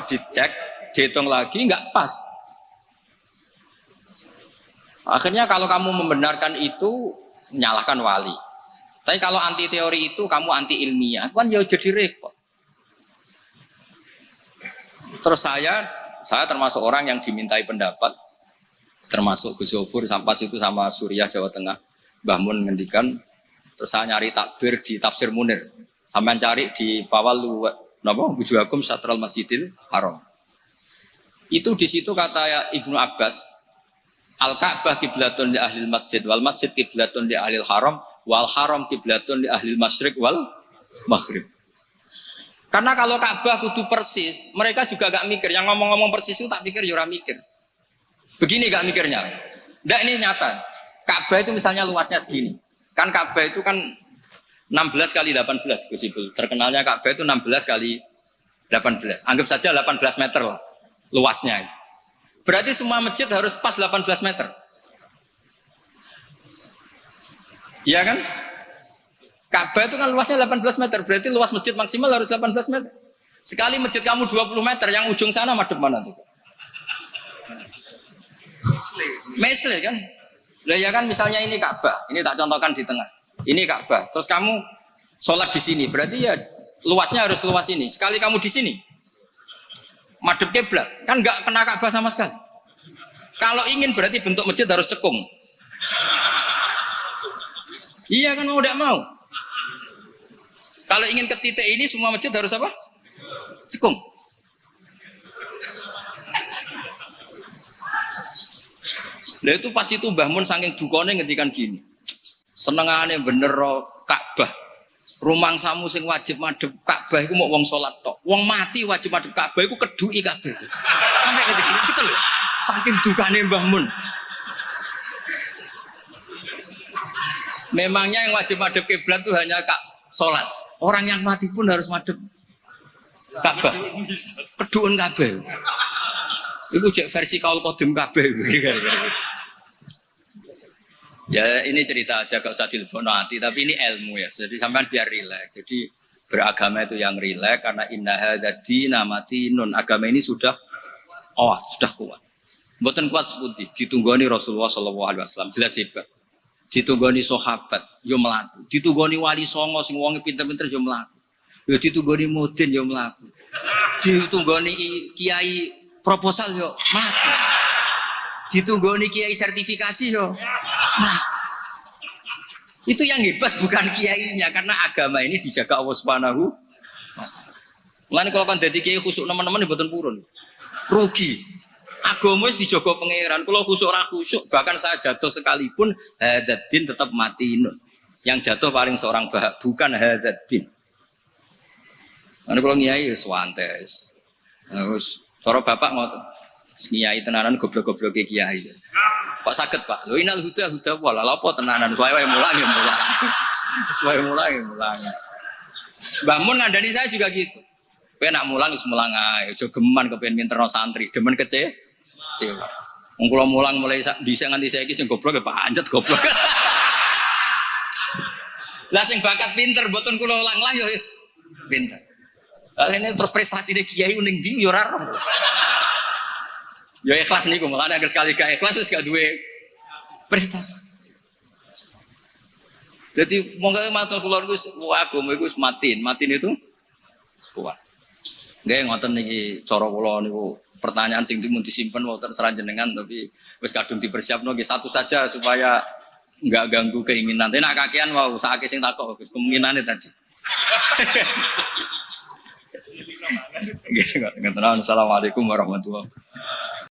dicek, dihitung lagi nggak pas. Akhirnya kalau kamu membenarkan itu menyalahkan wali. Tapi kalau anti teori itu kamu anti ilmiah, kan ya jadi repot. Terus saya termasuk orang yang dimintai pendapat, termasuk Gus Zofur sampai situ sama Suriah Jawa Tengah, Mbah Mun ngendikan. Terus saya nyari takbir di Tafsir Munir, sampai cari di Fawal Wujuhakum Syatral Masjidil Haram. Itu di situ kata Ibnu Abbas, Al-Ka'bah kiblatun li ahlil masjid wal masjid kiblatun li ahlil haram wal haram kiblatun li ahlil masyriq wal maghrib. Karena kalau Ka'bah kudu persis, mereka juga gak mikir. Yang ngomong-ngomong persis itu tak pikir, ya ora mikir. Begini gak mikirnya. Nggak, ini nyata. Ka'bah itu misalnya luasnya segini. Kan Ka'bah itu kan 16 kali 18 Gus Ibul. Terkenalnya Ka'bah itu 16 kali 18. Anggap saja 18 meter lah luasnya. Berarti semua masjid harus pas 18 meter. Iya kan? Ka'bah itu kan luasnya 18 meter. Berarti luas masjid maksimal harus 18 meter. Sekali masjid kamu 20 meter, yang ujung sana madep mana tuh? Mesle kan? Lah ya kan misalnya ini Ka'bah, ini tak contohkan di tengah. Ini Ka'bah. Terus kamu sholat di sini, berarti ya luasnya harus luas ini. Sekali kamu di sini, madhep kiblat, kan nggak kena Ka'bah sama sekali. Kalau ingin berarti bentuk masjid harus cekung. Iya kan mau tidak mau. Kalau ingin ke titik ini semua masjid harus apa? Cekung. Lah itu pas itu Mbah Mun saking dukane ngendikan gini. Senengane bener Ka'bah. Rumangsamu sing wajib madhep Ka'bah iku mok wong salat tok. Wong mati wajib madhep Ka'bah iku keduki kabeh. Sampai ketika gitu lho. Saking dukane Mbah Mun. Memangnya yang wajib madhep kiblat itu hanya salat. Orang yang mati pun harus madhep Ka'bah. Keduun kabeh. Iku cek versi kaul qadim kabeh. Ya ini cerita aja, gak usah dilebono hati, tapi ini ilmu ya. Jadi sampean biar rileks. Jadi beragama itu yang rileks karena inna hadzina matinun. Agama ini sudah kuat. Mboten kuat seputih, ditunggoni Rasulullah sallallahu alaihi wasallam jelas hebat. Ditunggoni sahabat yo mlaku. Ditunggoni wali songo sing wonge pinter-pinter yo mlaku. Yo ditunggoni mudin yo mlaku. Ditunggoni kiai proposal yo mlaku. Ditunggoni kiai sertifikasi yo. Nah, itu yang hebat bukan kiainya karena agama ini dijaga Allah Subhanahu. Mulane kalau kan dadi kiai khusuk teman-teman mboten purun. Rugi. Agama wis dijaga pangeran. Kalau khusuk ora khusuk bahkan saya jatuh sekalipun hadzin tetap matinun. Yang jatuh paling seorang bahak bukan hadzin. Mulane kalau kiai wis wantes. Terus cara bapak ngoten. Kiai tenanan goblok-goblok kiai. Kok sakit Pak? Lho inal huda wala apa tenanan suwe mulang ya mulang. Suwe mulang ya mulang. Mbah Mun ngandani saya juga gitu. Kowe nak mulang wis mulang ae, aja geman kepen minterno santri, demen kecewa. Wong kula mulang mulai dhisik nganti saiki sing goblok ya pancet goblok. Lah sing bakat pinter mboten kula ulang-ulang ya wis pinter. Lah ini terus prestasine kiai ning ndi ya ora roh. Ya ikhlas niku, makanya agar sekali gak ikhlas wis gak duwe prestasi. Jadi monggo matur kula niku agama iku wis matin itu kuat. Nggih ngoten niki cara kula niku pertanyaan sing mun disimpen wonten seranjenengan tapi wis kadung dipersiapno nggih satu saja supaya enggak ganggu keinginan. Nek kakean wau sakake sing takok Gus kemungkinane tadi. Nggih, assalamualaikum warahmatullahi wabarakatuh.